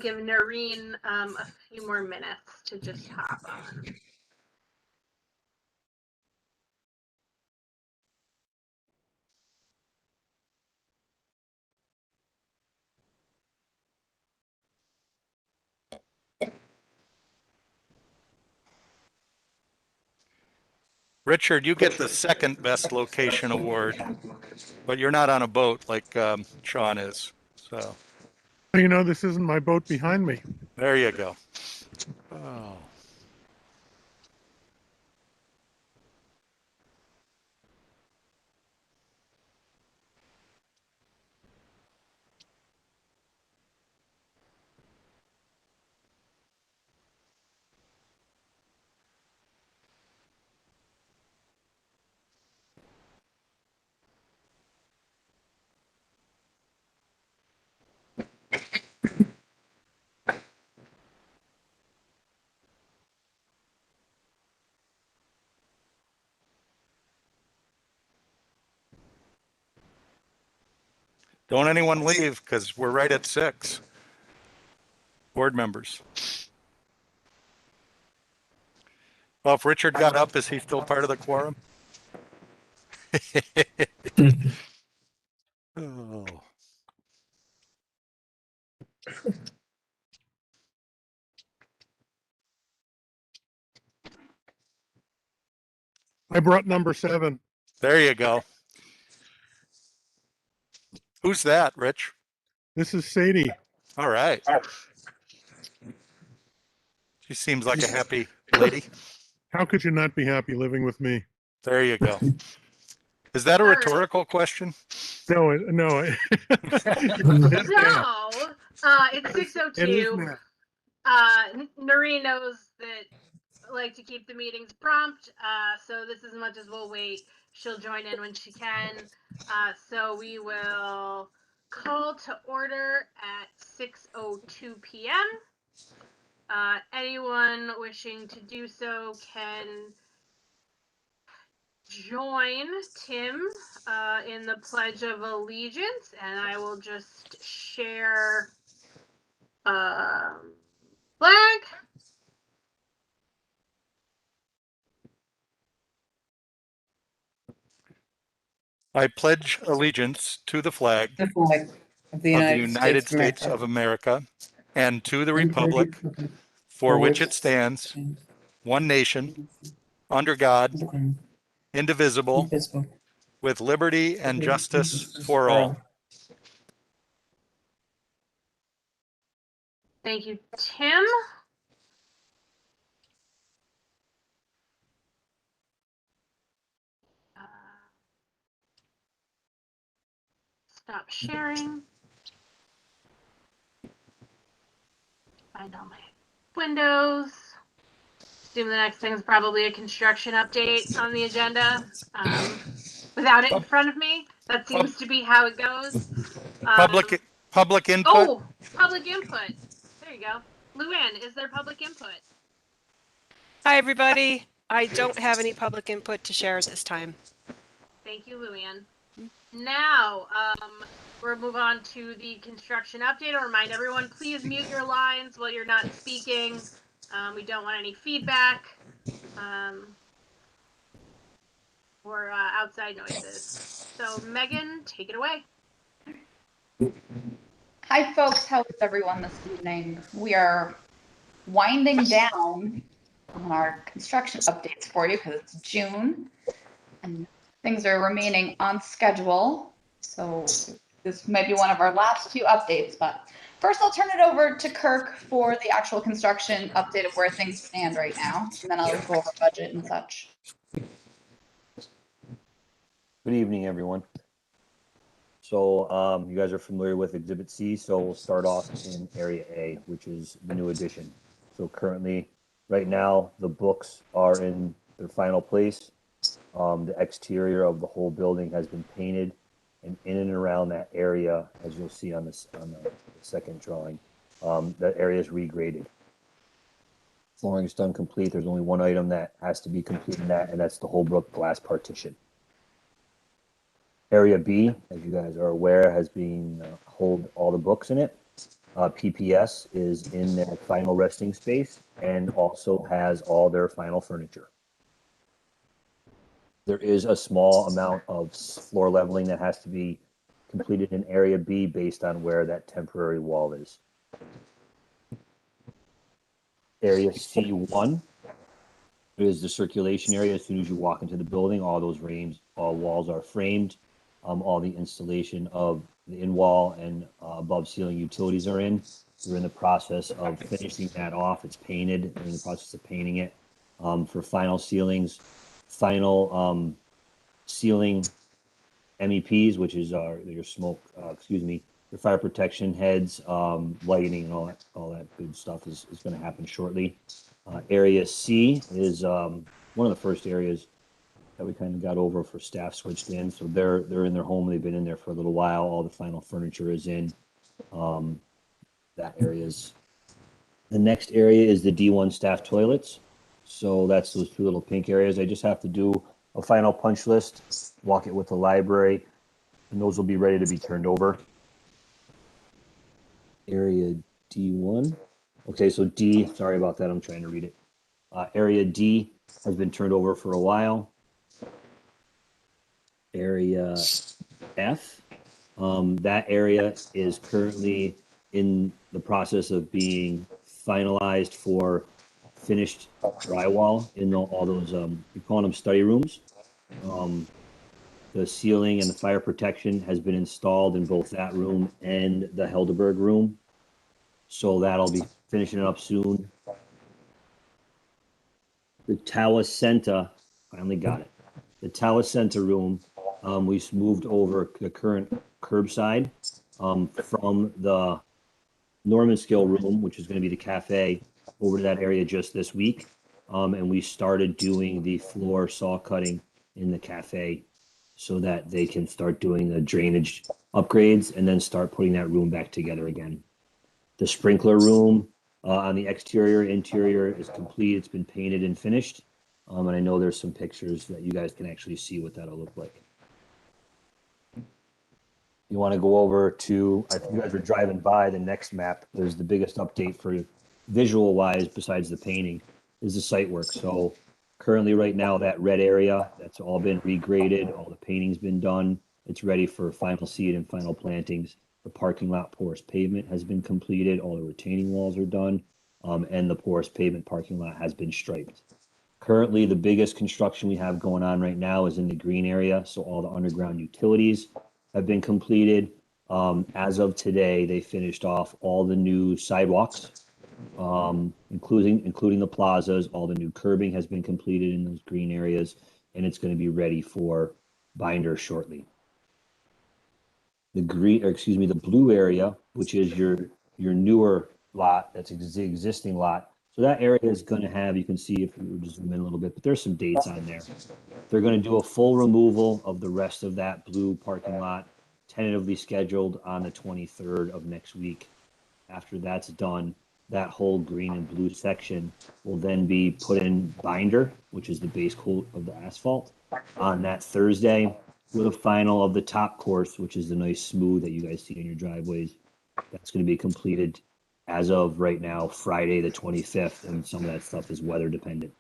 give Noreen a few more minutes to just hop on. Richard, you get the second best location award, but you're not on a boat like Sean is. So You know, this isn't my boat behind me. there you go. Oh. Don't anyone leave because we're right at 6. Board members. Well, if Richard got up, is he still part of the quorum? Oh. I brought number 7. There you go. Who's that, Rich? This is Sadie. All right. She seems like a happy lady. How could you not be happy living with me? There you go. Is that a rhetorical question? No, No, it's 6:02. Noreen knows that I like to keep the meetings prompt, so this is as much as we'll wait. She'll join in when she can. So we will call to order at 6:02 p.m. Anyone wishing to do so can join Tim in the Pledge of Allegiance, and I will just share flag. I pledge allegiance to the flag of the United States of America and to the republic for which it stands, one nation, under God, indivisible, with liberty and justice for all. Thank you, Tim. Stop sharing. Find all my windows. Assume the next thing is probably a construction update on the agenda. Without it in front of me, that seems to be how it goes. Public input. Oh, public input. There you go. Luann, is there public input? Hi, everybody. I don't have any public input to share this time. Thank you, Luann. Now, we'll move on to the construction update. I'll remind everyone, please mute your lines while you're not speaking. We don't want any feedback or outside noises. So, Megan, take it away. Hi, folks. How is everyone this evening? We are winding down on our construction updates for you because it's June and things are remaining on schedule. So this might be one of our last few updates, but first I'll turn it over to Kirk for the actual construction update of where things stand right now, and then I'll go over budget and such. Good evening, everyone. So you guys are familiar with Exhibit C, so we'll start off in Area A, which is the new addition. So currently, right now, the books are in their final place. The exterior of the whole building has been painted, and in and around that area, as you'll see on the second drawing, that area is regraded. Flooring is done complete. There's only one item that has to be complete in that, and that's the Holbrook glass partition. Area B, as you guys are aware, has been hold all the books in it. PPS is in their final resting space and also has all their final furniture. There is a small amount of floor leveling that has to be completed in Area B based on where that temporary wall is. Area C1 is the circulation area. As soon as you walk into the building, all those all walls are framed. All the installation of the in-wall and above ceiling utilities are in. We're in the process of finishing that off. It's painted. We're in the process of painting it for final ceilings. Final ceiling MEPs, which is your smoke, your fire protection heads, lighting, and all that good stuff is going to happen shortly. Area C is one of the first areas that we kind of got over for staff switched in. So they're in their home. They've been in there for a little while. All the final furniture is in. That area's. The next area is the D1 staff toilets. So that's those two little pink areas. I just have to do a final punch list, walk it with the library, and those will be ready to be turned over. Area D1. Okay, so D, sorry about that. I'm trying to read it. Area D has been turned over for a while. Area F, that area is currently in the process of being finalized for finished drywall in all those, we call them study rooms. The ceiling and the fire protection has been installed in both that room and the Helderberg room. So that'll be finishing it up soon. The Tower Center, finally got it. The Tower Center room, we moved over the current curbside from the Norman Scale room, which is going to be the cafe, over to that area just this week. And we started doing the floor saw cutting in the cafe so that they can start doing the drainage upgrades and then start putting that room back together again. The sprinkler room on the exterior, interior is complete. It's been painted and finished. And I know there's some pictures that you guys can actually see what that'll look like. You want to go over to, I think you guys are driving by the next map. There's the biggest update for visual wise, besides the painting, is the site work. So currently right now, that red area, that's all been regraded. All the painting's been done. It's ready for final seed and final plantings. The parking lot porous pavement has been completed. All the retaining walls are done. And the porous pavement parking lot has been striped. Currently, the biggest construction we have going on right now is in the green area. So all the underground utilities have been completed. As of today, they finished off all the new sidewalks, including the plazas. All the new curbing has been completed in those green areas, and it's going to be ready for binder shortly. The blue area, which is your newer lot, that's the existing lot. So that area is going to have, you can see if we just zoom in a little bit, but there's some dates on there. They're going to do a full removal of the rest of that blue parking lot, tentatively scheduled on the 23rd of next week. After that's done, that whole green and blue section will then be put in binder, which is the base coat of the asphalt, on that Thursday, with a final of the top course, which is the nice smooth that you guys see in your driveways. That's going to be completed as of right now, Friday the 25th, and some of that stuff is weather dependent.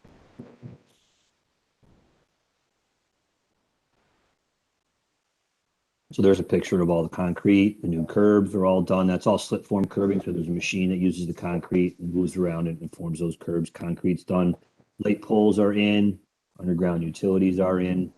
So there's a picture of all the concrete, the new curbs are all done. That's all slip form curbing. So there's a machine that uses the concrete and moves around and forms those curbs. Concrete's done. Light poles are in, underground utilities are in.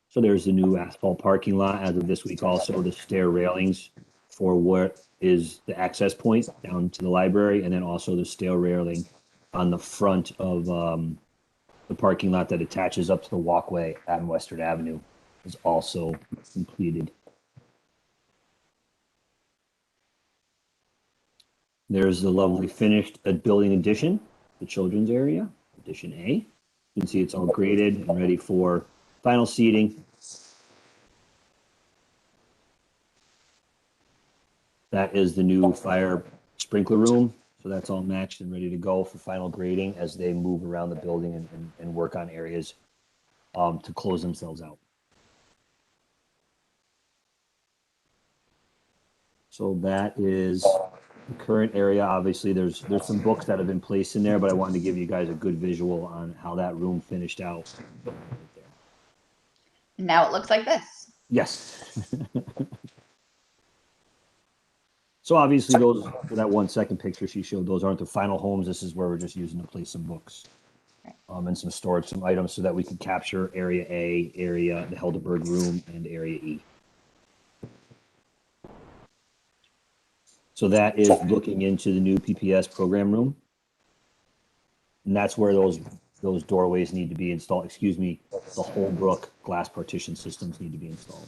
So there's the new asphalt parking lot as of this week. Also the stair railings for what is the access point down to the library, and then also the stair railing on the front of the parking lot that attaches up to the walkway on Western Avenue is also completed. There's the lovely finished building addition, the children's area, addition A. You can see it's all graded and ready for final seating. That is the new fire sprinkler room. So that's all matched and ready to go for final grading as they move around the building and work on areas to close themselves out. So that is the current area. Obviously, there's some books that have been placed in there, but I wanted to give you guys a good visual on how that room finished out. Now it looks like this. Yes. So obviously those, that 1 second picture she showed, those aren't the final homes. This is where we're just using to place some books. And some storage, some items so that we can capture area A, area, the Helderberg room, and area E. So that is looking into the new PPS program room. And that's where those doorways need to be installed. Excuse me, the Holbrook glass partition systems need to be installed.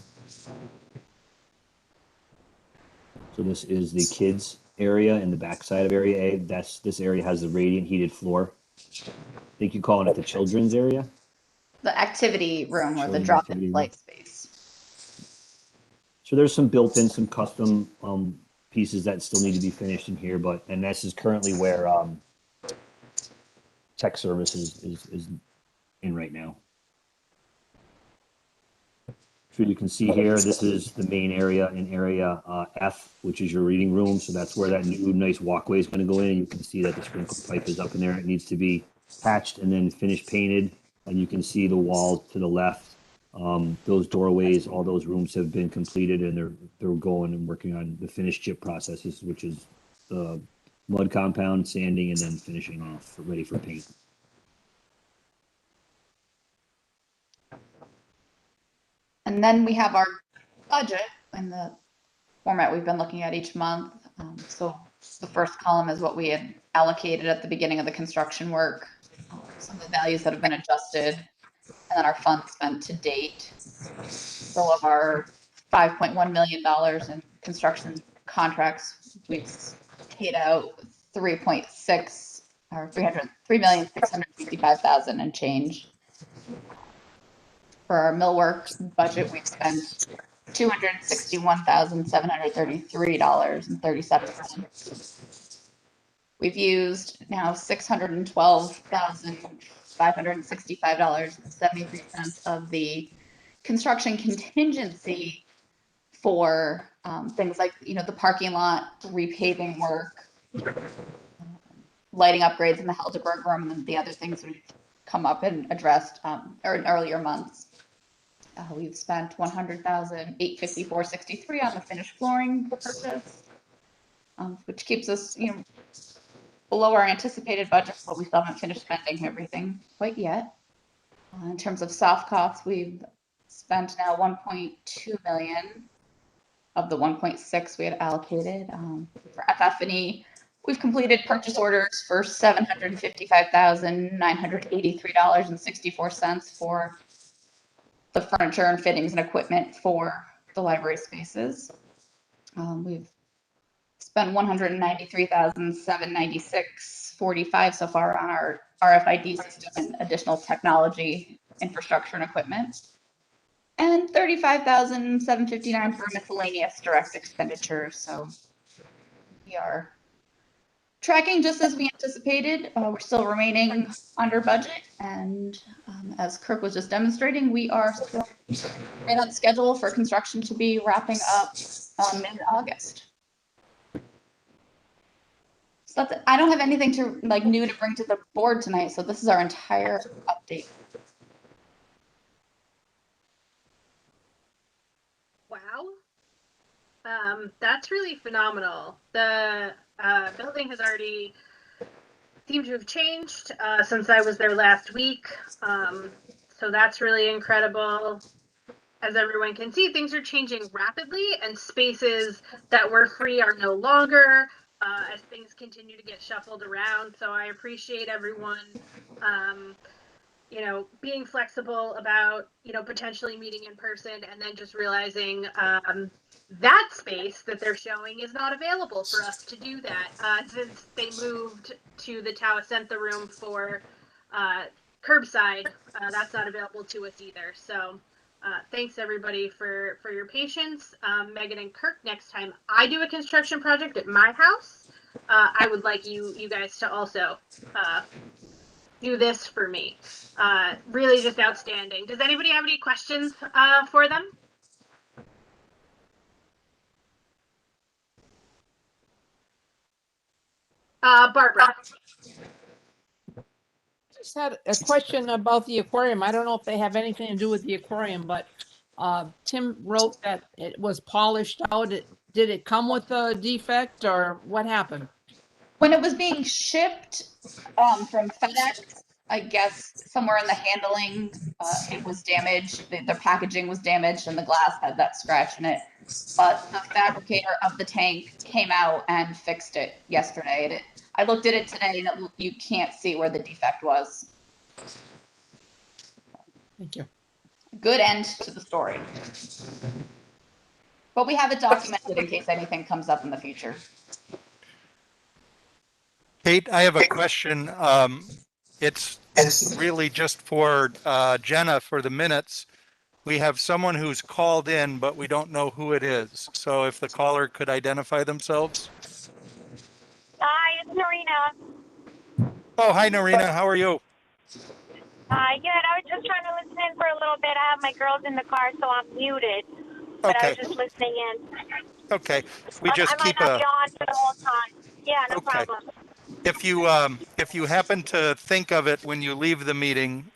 So this is the kids area in the backside of area A. This area has the radiant heated floor. I think you're calling it the children's area. The activity room or the Children's drop-in activity play room. space. So there's some built-in, some custom pieces that still need to be finished in here, and this is currently where tech services is in right now. So you can see here, this is the main area in area F, which is your reading room. So that's where that new nice walkway is going to go in. You can see that the sprinkler pipe is up in there. It needs to be patched and then finished painted. And you can see the wall to the left. Those doorways, all those rooms have been completed, and they're going and working on the finished chip processes, which is the mud compound, sanding, and then finishing off, ready for paint. And then we have our budget in the format we've been looking at each month. So the first column is what we had allocated at the beginning of the construction work, some of the values that have been adjusted, and then our funds spent to date. So of our $5.1 million in construction contracts, we've paid out 3.6 or 3,665,000 and change. For our millwork budget, we've spent $261,733.37. We've used now $612,565.73 of the construction contingency for things like, the parking lot, repaving work, lighting upgrades in the Helderberg room, and the other things we've come up and addressed or in earlier months. We've spent $100,854.63 on the finished flooring purchase, which keeps us, below our anticipated budget, but we still haven't finished spending everything quite yet. In terms of soft costs, we've spent now 1.2 million of the 1.6 we had allocated. For FF&E, we've completed purchase orders for $755,983.64 for the furniture and fittings and equipment for the library spaces. We've spent $193,796.45 so far on our RFID system and additional technology, infrastructure, and equipment. And $35,759 for miscellaneous direct expenditures. So we are tracking just as we anticipated. We're still remaining under budget, and as Kirk was just demonstrating, we are still right on schedule for construction to be wrapping up mid-August. So I don't have anything to new to bring to the board tonight, so this is our entire update. Wow. That's really phenomenal. The building has already seemed to have changed since I was there last week. So that's really incredible. As everyone can see, things are changing rapidly, and spaces that were free are no longer as things continue to get shuffled around. So I appreciate everyone being flexible about, potentially meeting in person, and then just realizing that space that they're showing is not available for us to do that since they moved to the Tawacentha room for curbside. That's not available to us either. So thanks everybody for your patience. Megan and Kirk, next time I do a construction project at my house, I would like you guys to also do this for me. Really just outstanding. Does anybody have any questions for them? Barbara. Just had a question about the aquarium. I don't know if they have anything to do with the aquarium, but Tim wrote that it was polished out. Did it come with a defect or what happened? When it was being shipped from FedEx, I guess somewhere in the handling, it was damaged. The packaging was damaged and the glass had that scratch in it. But the fabricator of the tank came out and fixed it yesterday. I looked at it today and you can't see where the defect was. Thank you. Good end to the story. But we have it documented in case anything comes up in the future. Kate, I have a question. It's really just for Jenna for the minutes. We have someone who's called in, but we don't know who it is. So if the caller could identify themselves. Hi, it's Norina. Oh, hi, Norina. How are you? Hi, good. I was just trying to listen in for a little bit. I have my girls in the car, so I'm muted. But I was just listening in. Okay. We just I might not be on for the whole time. Yeah, no problem. If you happen to think of it when you leave the meeting,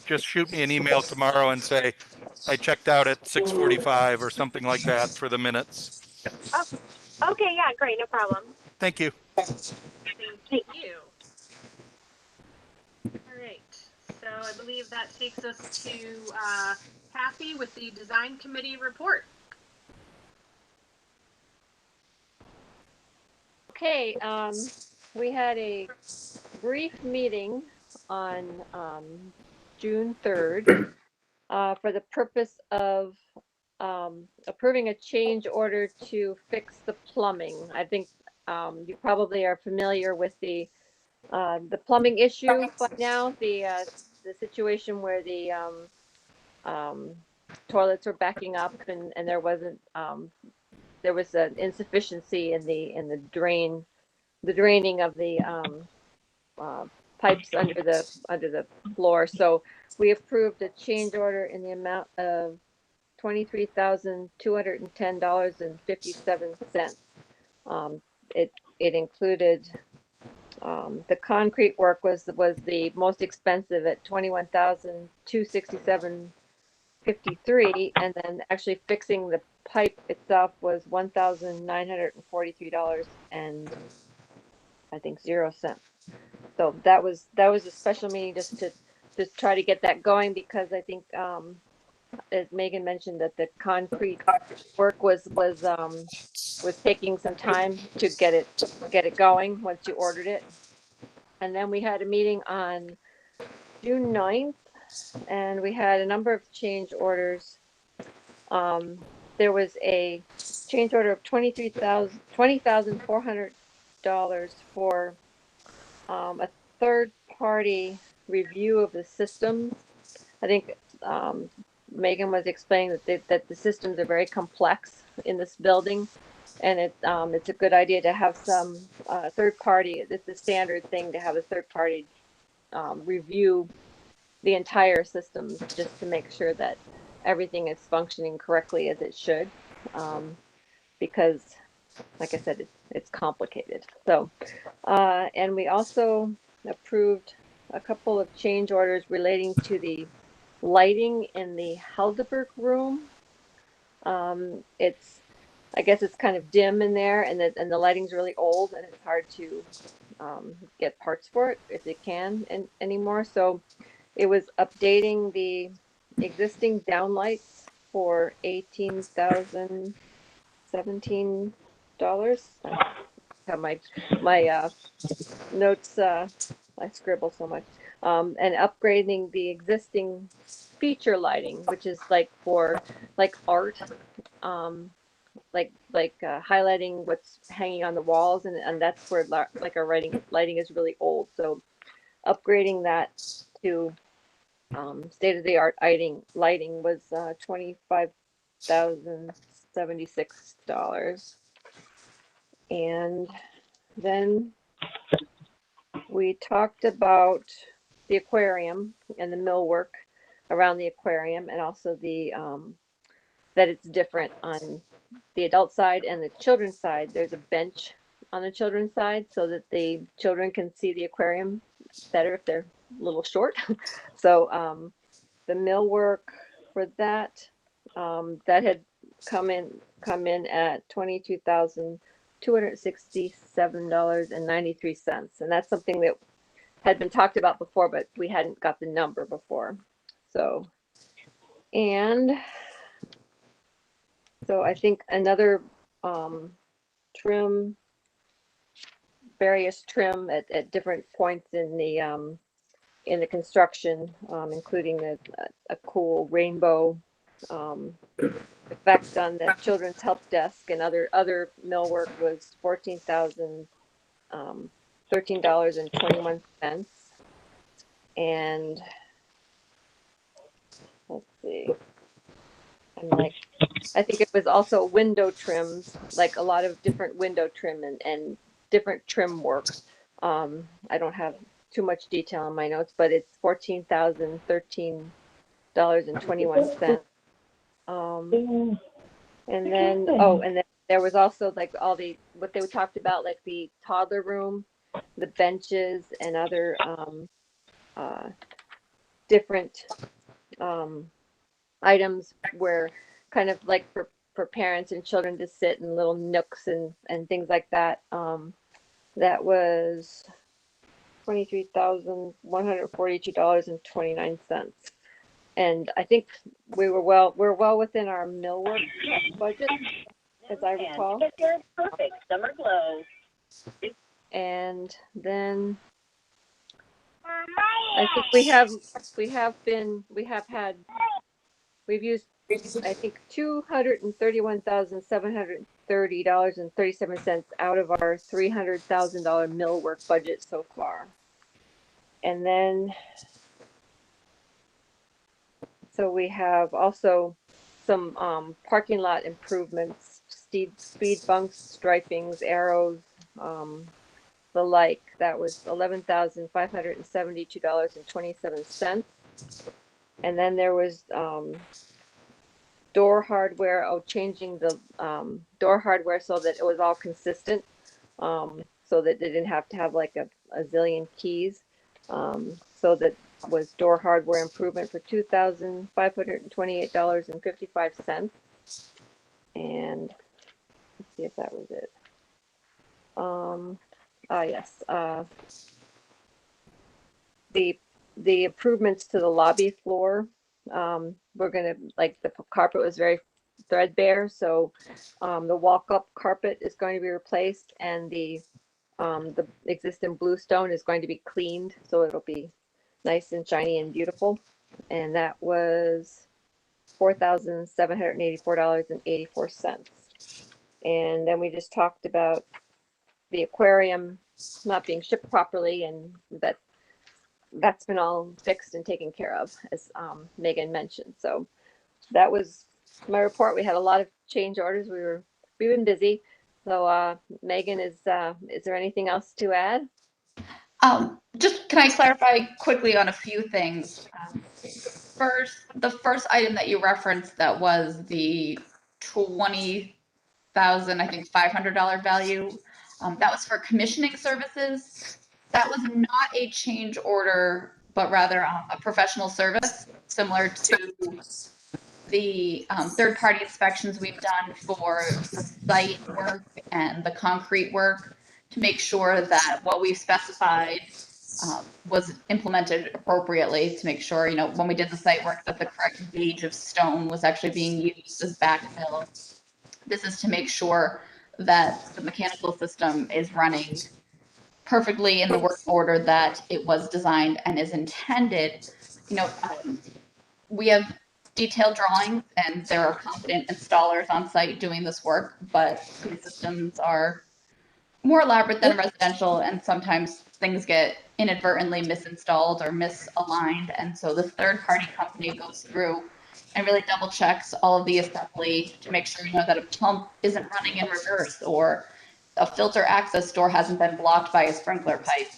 just shoot me an email tomorrow and say, I checked out at 6:45 or something like that for the minutes. Oh, okay, yeah, great, no problem. Thank you. Thank you. All right. So I believe that takes us to Kathy with the design committee report. Okay, we had a brief meeting on June 3rd for the purpose of approving a change order to fix the plumbing. I think you probably are familiar with the plumbing issue by now, the situation where the toilets were backing up and there wasn't there was an insufficiency in the draining of the pipes under the floor. So we approved a change order in the amount of $23,210.57. It included the concrete work was the most expensive at $21,267.53, and then actually fixing the pipe itself was $1,943 and I think 0 cents. So that was a special meeting just to try to get that going, because I think as Megan mentioned that the concrete work was taking some time to get it going once you ordered it. And then we had a meeting on June 9th and we had a number of change orders. There was a change order of $20,400 for a third party review of the systems. I think Megan was explaining that the systems are very complex in this building, and it's a good idea to have some third party. It's a standard thing to have a third party review the entire system just to make sure that everything is functioning correctly as it should, because like I said, it's complicated. So and we also approved a couple of change orders relating to the lighting in the Helderberg room. I guess it's kind of dim in there, and the lighting's really old, and it's hard to get parts for it if they can anymore. So it was updating the existing downlights for $18,017. I have my notes. I scribble so much. And upgrading the existing feature lighting, which is like for art, highlighting what's hanging on the walls, and that's where our lighting is really old. So upgrading that to state-of-the-art lighting was $25,076. And then we talked about the aquarium and the millwork around the aquarium, and also the that it's different on the adult side and the children's side. There's a bench on the children's side so that the children can see the aquarium better if they're a little short. So the millwork for that, that had come in at $22,267.93, and that's something that had been talked about before, but we hadn't got the number before. So, and so I think another trim, various trim at different points in the construction, including a cool rainbow effect on the children's help desk, and other millwork was $13.21. And let's see, I think it was also window trims, like a lot of different window trim and different trim work. I don't have too much detail on my notes, but it's $14,013.21. And then and then there was also like all what they talked about, like the toddler room, the benches, and other different items where kind of like for parents and children to sit in little nooks and things like that. That was $23,142.29. And I think we're well within our millwork budget, as I recall. Perfect summer glow. And then I think we've used, I think, $231,730.37 out of our $300,000 millwork budget so far. And then, so we have also some parking lot improvements, speed bumps, stripings, arrows, the like. That was $11,572.27. And then there was door hardware, changing the door hardware so that it was all consistent, so that they didn't have to have like a zillion keys. So that was door hardware improvement for $2,528.55. And let's see if that was it. Yes. The improvements to the lobby floor. We're gonna, like, the carpet was very threadbare, so the walk-up carpet is going to be replaced, and the existing bluestone is going to be cleaned, so it'll be nice and shiny and beautiful. And that was $4,784.84. And then we just talked about the aquarium not being shipped properly, and that's been all fixed and taken care of, as Megan mentioned. So that was my report. We had a lot of change orders. We've been busy. So Megan, is there anything else to add? Just can I clarify quickly on a few things? The first item that you referenced, that was the $20,500 value. That was for commissioning services. That was not a change order, but rather a professional service, similar to the third-party inspections we've done for the site work and the concrete work, to make sure that what we've specified was implemented appropriately, to make sure, when we did the site work, that the correct gauge of stone was actually being used as backfill. This is to make sure that the mechanical system is running perfectly in the work order that it was designed and is intended. We have detailed drawings, and there are competent installers on site doing this work, but these systems are more elaborate than residential, and sometimes things get inadvertently misinstalled or misaligned. And so the third-party company goes through and really double checks all of the assembly to make sure that a pump isn't running in reverse, or a filter access door hasn't been blocked by a sprinkler pipe.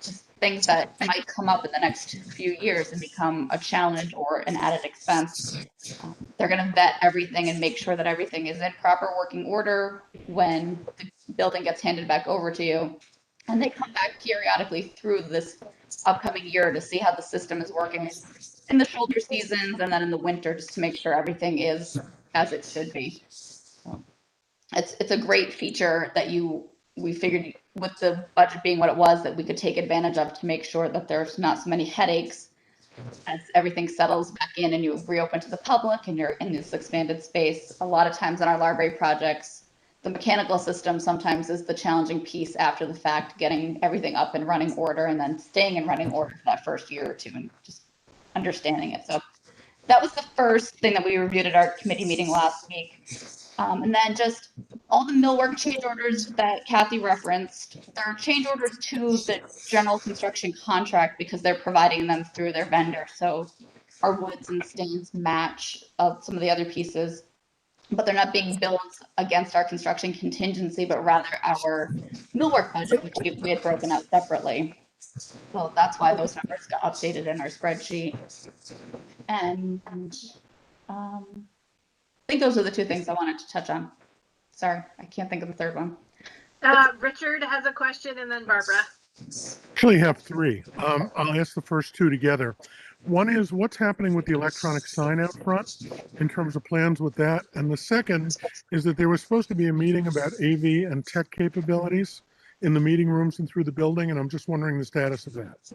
Just things that might come up in the next few years and become a challenge or an added expense. They're going to vet everything and make sure that everything is in proper working order when building gets handed back over to you. And they come back periodically through this upcoming year to see how the system is working in the shoulder seasons and then in the winter, just to make sure everything is as it should be. So it's a great feature that we figured with the budget being what it was, that we could take advantage of to make sure that there's not so many headaches as everything settles back in and you reopen to the public and you're in this expanded space. A lot of times in our library projects, the mechanical system sometimes is the challenging piece after the fact, getting everything up in running order and then staying in running order for that first year or two and just understanding it. So that was the first thing that we reviewed at our committee meeting last week. And then just all the millwork change orders that Kathy referenced, there are change orders to the general construction contract because they're providing them through their vendor. So our woods and stains match of some of the other pieces, but they're not being billed against our construction contingency, but rather our millwork budget, which we had broken out separately. So that's why those numbers got updated in our spreadsheet. And I think those are the two things I wanted to touch on. Sorry, I can't think of the third one. Richard has a question, and then Barbara. Actually have three. I'll ask the first two together. One is, what's happening with the electronic sign out front in terms of plans with that? And the second is that there was supposed to be a meeting about AV and tech capabilities in the meeting rooms and through the building, and I'm just wondering the status of that.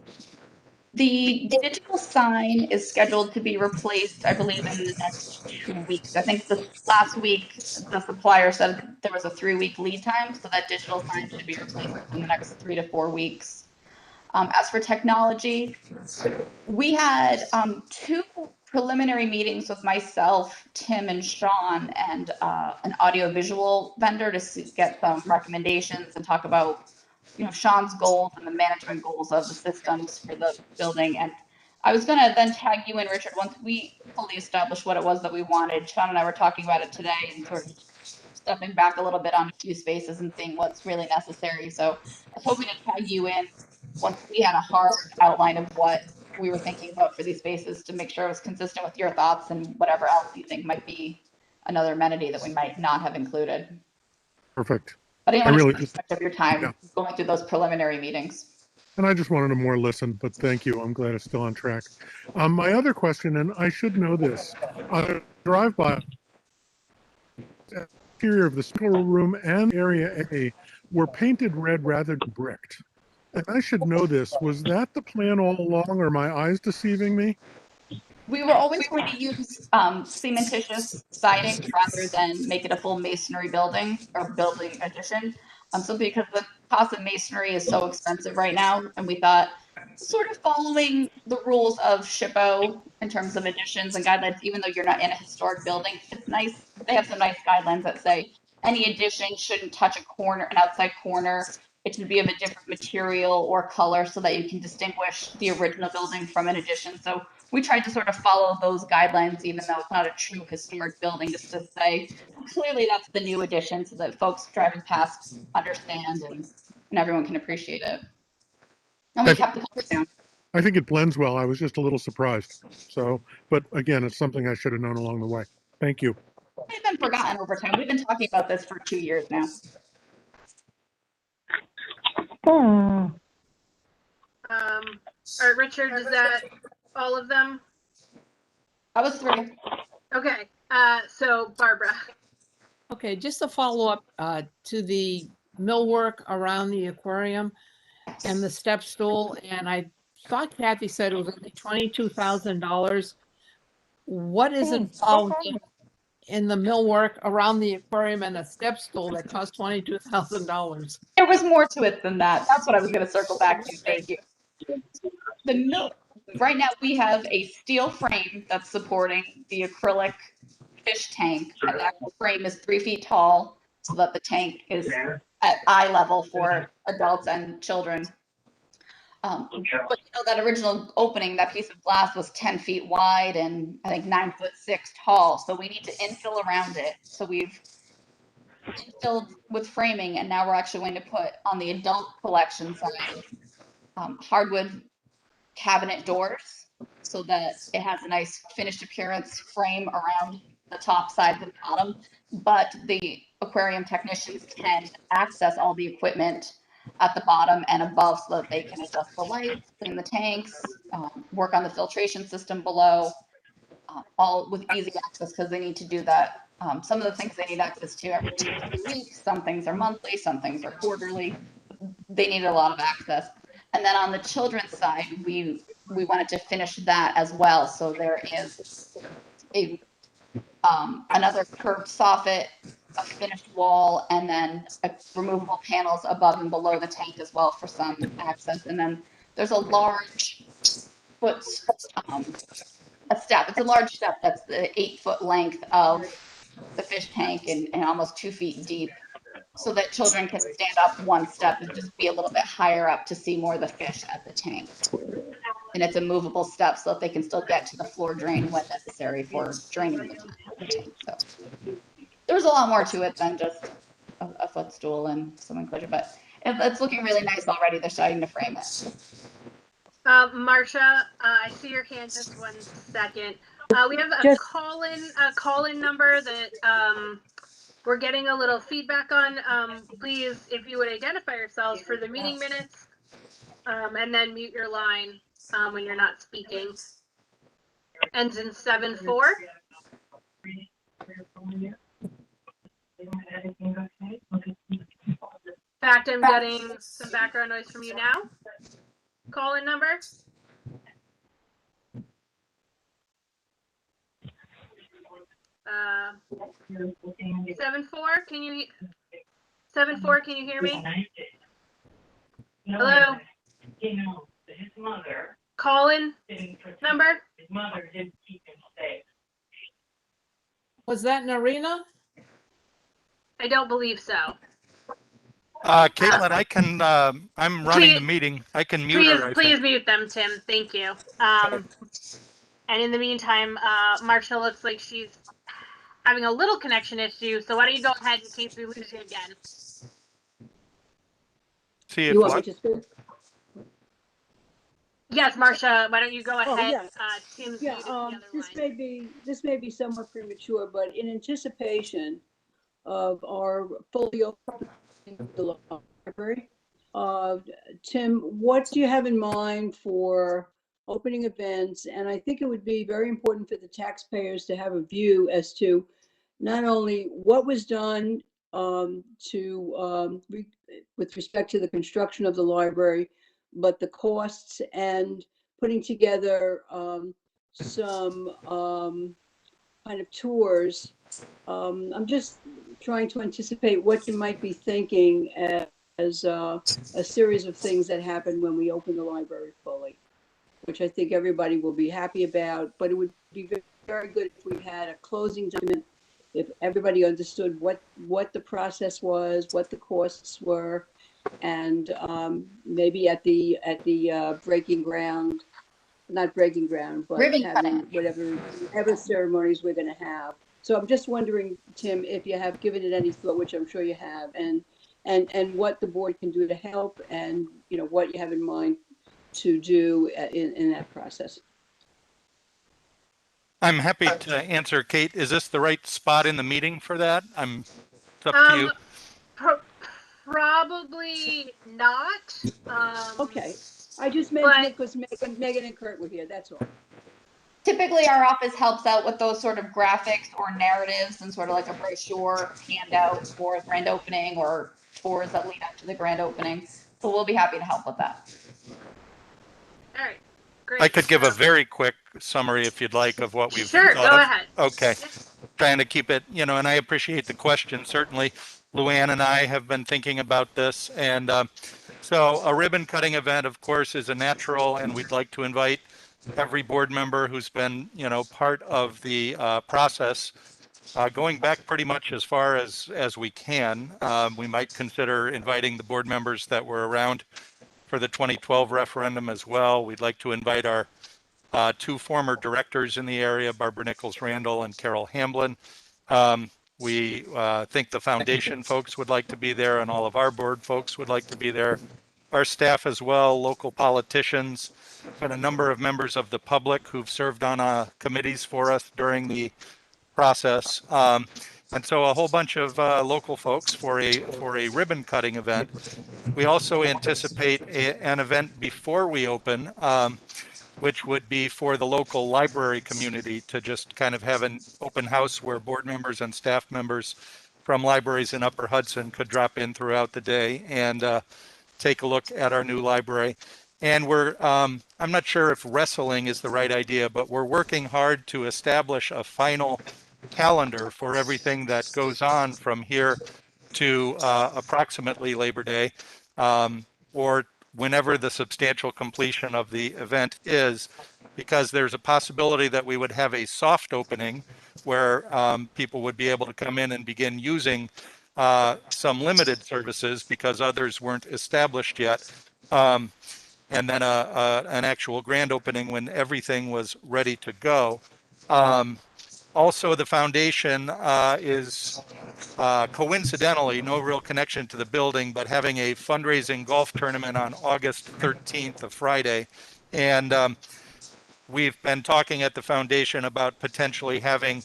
The digital sign is scheduled to be replaced, I believe, in the next 2 weeks. I think the last week the supplier said there was a 3-week lead time, so that digital sign should be replaced in the next 3 to 4 weeks. As for technology, we had 2 preliminary meetings with myself, Tim, and Sean, and an audiovisual vendor to get some recommendations and talk about, Sean's goals and the management goals of the systems for the building. And I was going to then tag you in, Richard, once we fully established what it was that we wanted. Sean and I were talking about it today and sort of stepping back a little bit on a few spaces and seeing what's really necessary. So I was hoping to tag you in once we had a hard outline of what we were thinking about for these spaces to make sure it was consistent with your thoughts and whatever else you think might be another amenity that we might not have included. Perfect. But I didn't want to really take too much of your time going through those preliminary meetings. And I just wanted to more listen, but thank you. I'm glad it's still on track. My other question, and I should know this, drive-by, the interior of the storeroom and area A were painted red rather than bricked. And I should know this. Was that the plan all along, or are my eyes deceiving me? We were always going to use cementitious siding rather than make it a full masonry building or building addition. Simply because the cost of masonry is so expensive right now, and we thought sort of following the rules of SHPO in terms of additions and guidelines, even though you're not in a historic building, it's nice. They have some nice guidelines that say any addition shouldn't touch an outside corner. It should be of a different material or color so that you can distinguish the original building from an addition. So we tried to sort of follow those guidelines, even though it's not a true historic building, just to say, clearly that's the new addition so that folks driving past understand and everyone can appreciate it. And we kept the colors down. I think it blends well. I was just a little surprised. So, but again, it's something I should have known along the way. Thank you. It's been forgotten over time. We've been talking about this for 2 years now. All right, Richard, is that all of them? That was 3. Okay, so Barbara. Okay, just a follow up to the millwork around the aquarium and the step stool. And I thought Kathy said it was only $22,000. What is involved in the millwork around the aquarium and the step stool that cost $22,000? There was more to it than that. That's what I was going to circle back to. Thank you. Right now we have a steel frame that's supporting the acrylic fish tank, and that frame is 3 feet tall so that the tank is at eye level for adults and children. But that original opening, that piece of glass was 10 feet wide and I think 9'6" tall. So we need to infill around it. So we've infilled with framing, and now we're actually going to put on the adult collection side hardwood cabinet doors so that it has a nice finished appearance frame around the top side and the bottom. But the aquarium technicians can access all the equipment at the bottom and above so that they can adjust the lights, clean the tanks, work on the filtration system below, all with easy access because they need to do that. Some of the things they need access to every 2 to 3 weeks, some things are monthly, some things are quarterly. They need a lot of access. And then on the children's side, we wanted to finish that as well. So there is a another curved soffit, a finished wall, and then removable panels above and below the tank as well for some access. And then there's a large foot, a step. It's a large step that's the 8-foot length of the fish tank and almost 2 feet deep, so that children can stand up one step and just be a little bit higher up to see more of the fish at the tank. And it's a movable step so that they can still get to the floor drain when necessary for draining the tank. So there's a lot more to it than just a footstool and some enclosure, but it's looking really nice already. They're starting to frame it. Marcia, I see your hand. Just 1 second. We have a call-in number that we're getting a little feedback on. Please, if you would identify yourselves for the meeting minutes, and then mute your line when you're not speaking. Ends in 7-4. In fact, I'm getting some background noise from you now. Call-in number. Uh, 7-4. Can you 7-4? Can you hear me? Hello. His mother. Call-in number. His mother didn't keep him safe. Was that Narina? I don't believe so. Caitlin, I can, I'm running the meeting. I can mute her. Please mute them, Tim. Thank you. And in the meantime, Marcia looks like she's having a little connection issue. So why don't you go ahead in case we lose you again? See if what? Yes, Marcia, why don't you go ahead? Oh, yeah. Tim's yeah, muted the other this may be somewhat premature, but in anticipation of our fully opening the library, Tim, what do you have in mind for opening events? And I think it would be very important for the taxpayers to have a view as to not only what was done with respect to the construction of the library, but the costs and putting together some kind of tours. I'm just trying to anticipate what you might be thinking as a series of things that happen when we open the library fully, which I think everybody will be happy about. But it would be very, very good if we had a closing document, if everybody understood what the process was, what the costs were, and maybe at the breaking ground, not breaking ground, but having whatever ceremonies we're going to have. So I'm just wondering, Tim, if you have given it any thought, which I'm sure you have, and what the board can do to help, and what you have in mind to do in that process. I'm happy to answer, Kate. Is this the right spot in the meeting for that? It's up to you. Probably not. Okay. I just mentioned it because Megan and Kurt were here. That's all. Typically, our office helps out with those sort of graphics or narratives and sort of like a brochure handout for the grand opening or tours that lead up to the grand opening. So we'll be happy to help with that. All right. Great. I could give a very quick summary if you'd like of what we've Sure, thought go of. ahead. Okay. Trying to keep it, and I appreciate the question. Certainly, Luann and I have been thinking about this. And so a ribbon cutting event, of course, is a natural, and we'd like to invite every board member who's been, part of the process, going back pretty much as far as we can. We might consider inviting the board members that were around for the 2012 referendum as well. We'd like to invite our 2 former directors in the area, Barbara Nichols Randall and Carol Hamblin. We think the foundation folks would like to be there, and all of our board folks would like to be there. Our staff as well, local politicians, and a number of members of the public who've served on committees for us during the process. And so a whole bunch of local folks for a ribbon cutting event. We also anticipate an event before we open, which would be for the local library community to just kind of have an open house where board members and staff members from libraries in Upper Hudson could drop in throughout the day and take a look at our new library. And I'm not sure if wrestling is the right idea, but we're working hard to establish a final calendar for everything that goes on from here to approximately Labor Day, or whenever the substantial completion of the event is, because there's a possibility that we would have a soft opening where people would be able to come in and begin using some limited services because others weren't established yet. And then an actual grand opening when everything was ready to go. Also, the foundation is coincidentally, no real connection to the building, but having a fundraising golf tournament on August 13th, a Friday. And we've been talking at the foundation about potentially having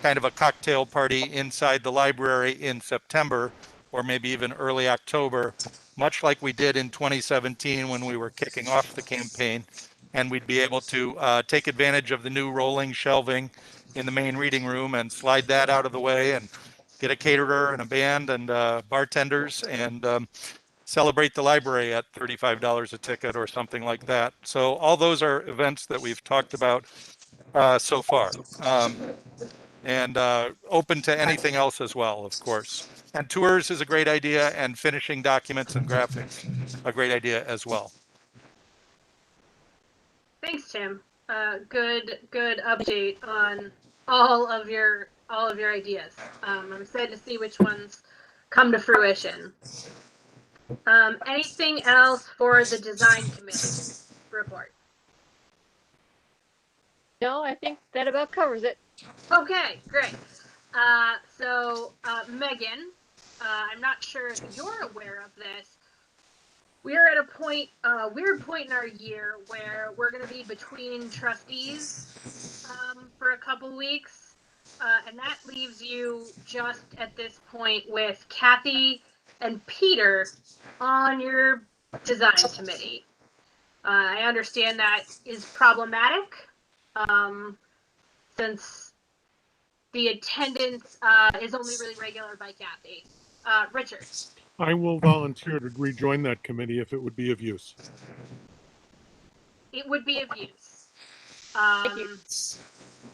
kind of a cocktail party inside the library in September, or maybe even early October, much like we did in 2017 when we were kicking off the campaign. And we'd be able to take advantage of the new rolling shelving in the main reading room and slide that out of the way and get a caterer and a band and bartenders and celebrate the library at $35 a ticket or something like that. So all those are events that we've talked about so far. And open to anything else as well, of course. And tours is a great idea, and finishing documents and graphics, a great idea as well. Thanks, Tim. Good update on all of your ideas. I'm excited to see which ones come to fruition. Anything else for the design committee report? No, I think that about covers it. Okay, great. So Megan, I'm not sure if you're aware of this. We're at a weird point in our year where we're going to be between trustees for a couple weeks, and that leaves you just at this point with Kathy and Peter on your design committee. I understand that is problematic since the attendance is only really regular by Kathy. Richard. I will volunteer to rejoin that committee if it would be of use. It would be of use.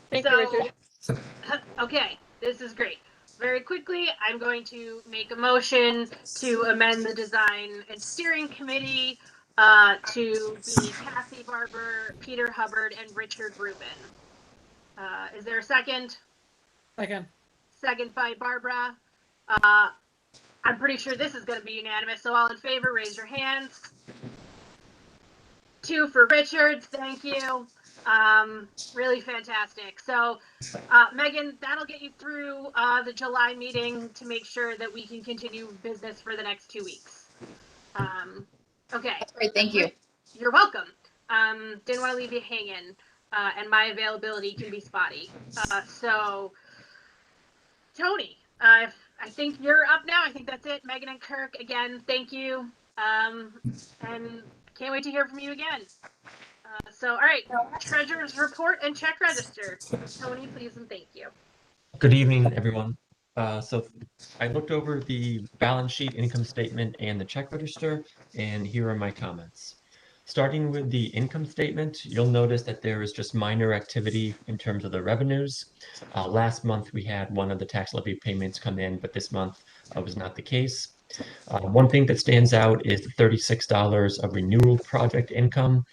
Thank you, Richard. Okay, this is great. Very quickly, I'm going to make a motion to amend the design and steering committee to be Kathy Barber, Peter Hubbard, and Richard Rubin. Is there a second? Second. Second by Barbara. I'm pretty sure this is going to be unanimous, so all in favor, raise your hands. 2 for Richard, thank you. Really fantastic. So, Megan, that'll get you through the July meeting to make sure that we can continue business for the next 2 weeks. Okay. That's great, thank you. You're welcome. Didn't want to leave you hanging, and my availability can be spotty. So, Tony, I think you're up now. I think that's it. Megan and Kirk, again, thank you. And can't wait to hear from you again. So, all right, treasurer's report and check register. Tony, please and thank you. Good evening, everyone. So I looked over the balance sheet, income statement, and the check register, and here are my comments. Starting with the income statement, you'll notice that there is just minor activity in terms of the revenues. Last month, we had one of the tax levy payments come in, but this month was not the case. One thing that stands out is the $36 of renewal project income.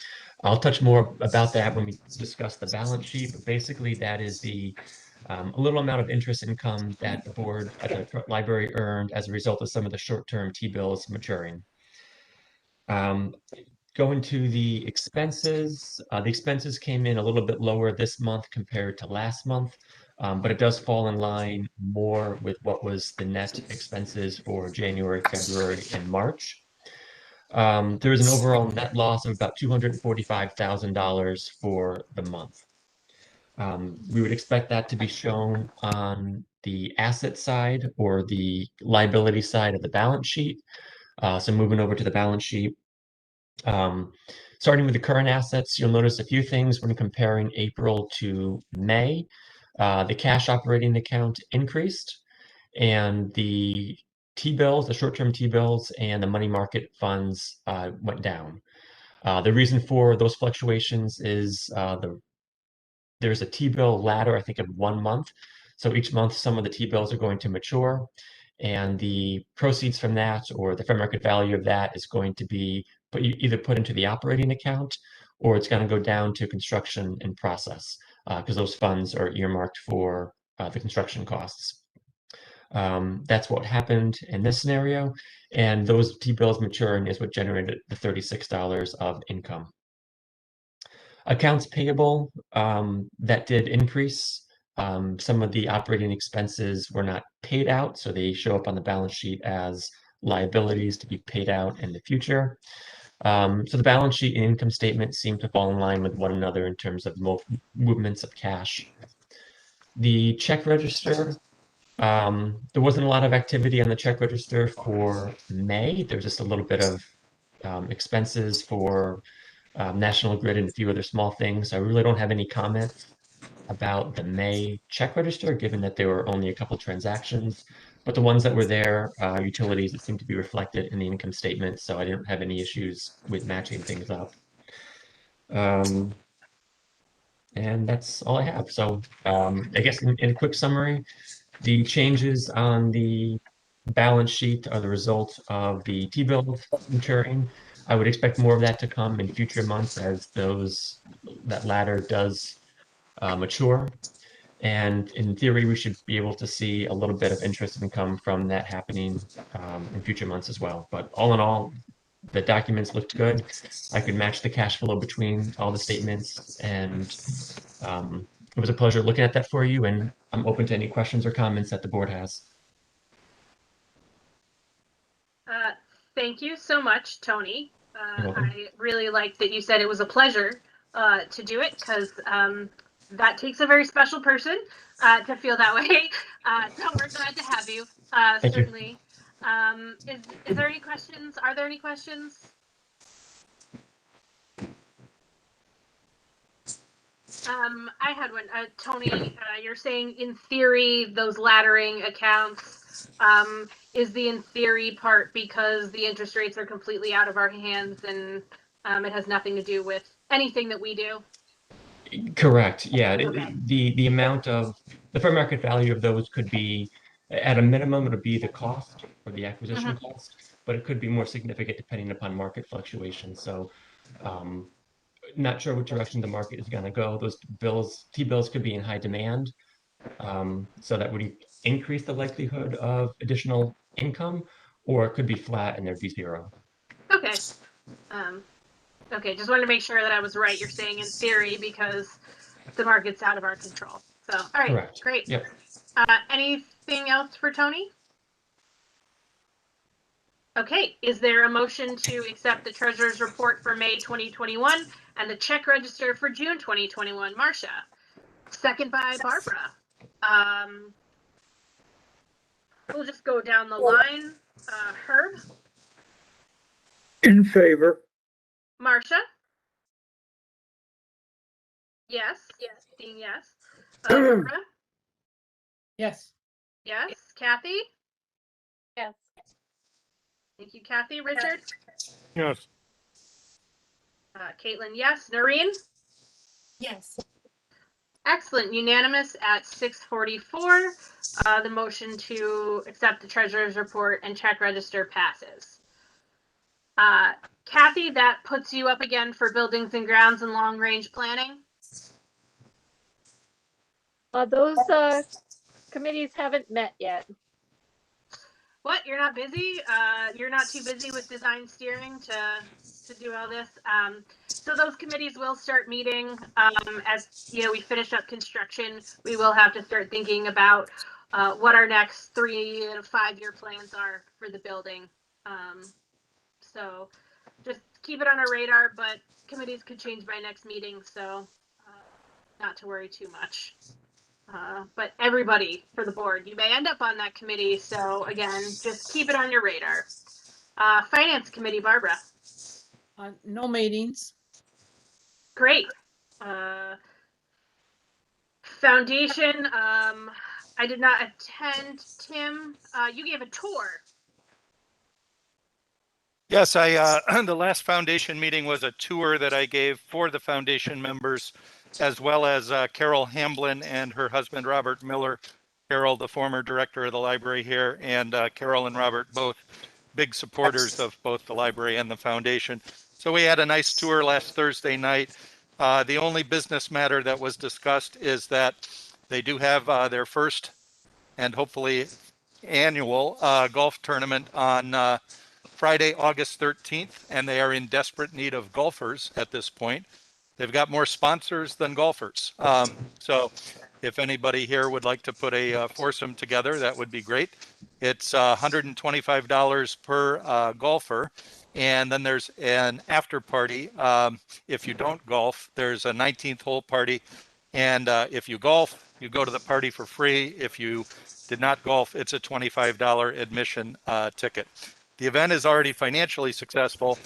I'll touch more about that when we discuss the balance sheet, but basically that is the a little amount of interest income that the board at the library earned as a result of some of the short-term T-bills maturing. Going to the expenses came in a little bit lower this month compared to last month, but it does fall in line more with what was the net expenses for January, February, and March. There is an overall net loss of about $245,000 for the month. We would expect that to be shown on the asset side or the liability side of the balance sheet. So moving over to the balance sheet. Starting with the current assets, you'll notice a few things when comparing April to May. The cash operating account increased, and the T-bills, the short-term T-bills, and the money market funds went down. The reason for those fluctuations is there's a T-bill ladder, I think, of 1 month. So each month, some of the T-bills are going to mature, and the proceeds from that or the fair market value of that is going to be either put into the operating account, or it's going to go down to construction in process because those funds are earmarked for the construction costs. That's what happened in this scenario, and those T-bills maturing is what generated the $36 of income. Accounts payable, that did increase. Some of the operating expenses were not paid out, so they show up on the balance sheet as liabilities to be paid out in the future. So the balance sheet and income statement seem to fall in line with one another in terms of movements of cash. The check register, there wasn't a lot of activity on the check register for May. There's just a little bit of expenses for National Grid and a few other small things. I really don't have any comments about the May check register, given that there were only a couple transactions. But the ones that were there, utilities that seem to be reflected in the income statement, so I didn't have any issues with matching things up. And that's all I have. So I guess in a quick summary, the changes on the balance sheet are the result of the T-bills maturing. I would expect more of that to come in future months as that ladder does mature. And in theory, we should be able to see a little bit of interest income from that happening in future months as well. But all in all, the documents looked good. I could match the cash flow between all the statements, and it was a pleasure looking at that for you, and I'm open to any questions or comments that the board has. Thank you so much, Tony. I really liked that you said it was a pleasure to do it, because that takes a very special person to feel that way. So we're glad to have you, certainly. Is there any questions? Are there any questions? I had one. Tony, you're saying in theory those laddering accounts is the in theory part because the interest rates are completely out of our hands and it has nothing to do with anything that we do? Correct. Yeah. Okay. The amount of the fair market value of those could be, at a minimum, it'll be the cost or the acquisition cost, but it could be more significant depending upon market fluctuations. So not sure which direction the market is going to go. Those T-bills could be in high demand. So that would increase the likelihood of additional income, or it could be flat and there'd be zero. Okay. Okay, just wanted to make sure that I was right. You're saying in theory because the market's out of our control. So, all right, Correct. Great. Yep. Anything else for Tony? Okay, is there a motion to accept the treasurer's report for May 2021 and the check register for June 2021? Marcia, second by Barbara. We'll just go down the line. Herb? In favor. Marcia? Yes. Dean, yes. Barbara? Yes. Yes. Kathy? Yes. Thank you, Kathy. Richard? Yes. Caitlin, yes. Noreen? Yes. Excellent. Unanimous at 6:44. The motion to accept the treasurer's report and check register passes. Kathy, that puts you up again for buildings and grounds and long range planning. Those committees haven't met yet. What? You're not busy? You're not too busy with design steering to do all this? So those committees will start meeting as we finish up construction. We will have to start thinking about what our next 3 to 5 year plans are for the building. So just keep it on our radar, but committees could change by next meeting, so not to worry too much. but everybody for the board, you may end up on that committee. So again, just keep it on your radar. Finance committee, Barbara. No meetings. Great. Foundation, I did not attend. Tim, you gave a tour. Yes, the last foundation meeting was a tour that I gave for the foundation members, as well as Carol Hamblin and her husband, Robert Miller. Carol, the former director of the library here, and Carol and Robert, both big supporters of both the library and the foundation. So we had a nice tour last Thursday night. The only business matter that was discussed is that they do have their first and hopefully annual golf tournament on Friday, August 13th, and they are in desperate need of golfers at this point. They've got more sponsors than golfers. So if anybody here would like to put a foursome together, that would be great. It's $125 per golfer. And then there's an after party. If you don't golf, there's a 19th hole party. And if you golf, you go to the party for free. If you did not golf, it's a $25 admission ticket. The event is already financially successful,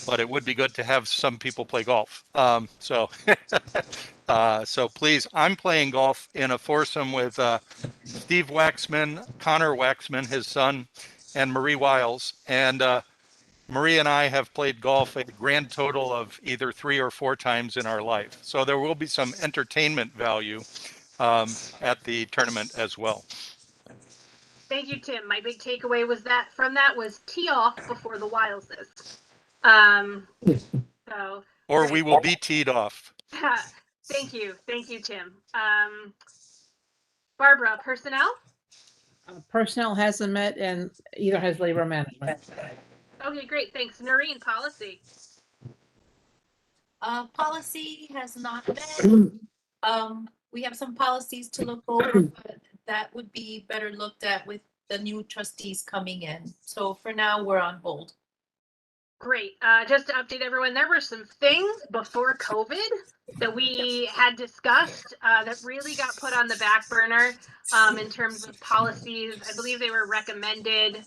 but it would be good to have some people play golf. So please, I'm playing golf in a foursome with Steve Waxman, Connor Waxman, his son, and Marie Wiles. And Marie and I have played golf a grand total of either 3 or 4 times in our life. So there will be some entertainment value at the tournament as well. Thank you, Tim. My big takeaway was that from that was tee off before the Wileses. So or we will be teed off. Thank you, Tim. Barbara, personnel. Personnel hasn't met, and either has labor management. Okay, great. Thanks. Noreen, policy. Policy has not met. We have some policies to look over, but that would be better looked at with the new trustees coming in. So for now, we're on hold. Great. Just to update everyone, there were some things before COVID that we had discussed that really got put on the back burner in terms of policies. I believe they were recommended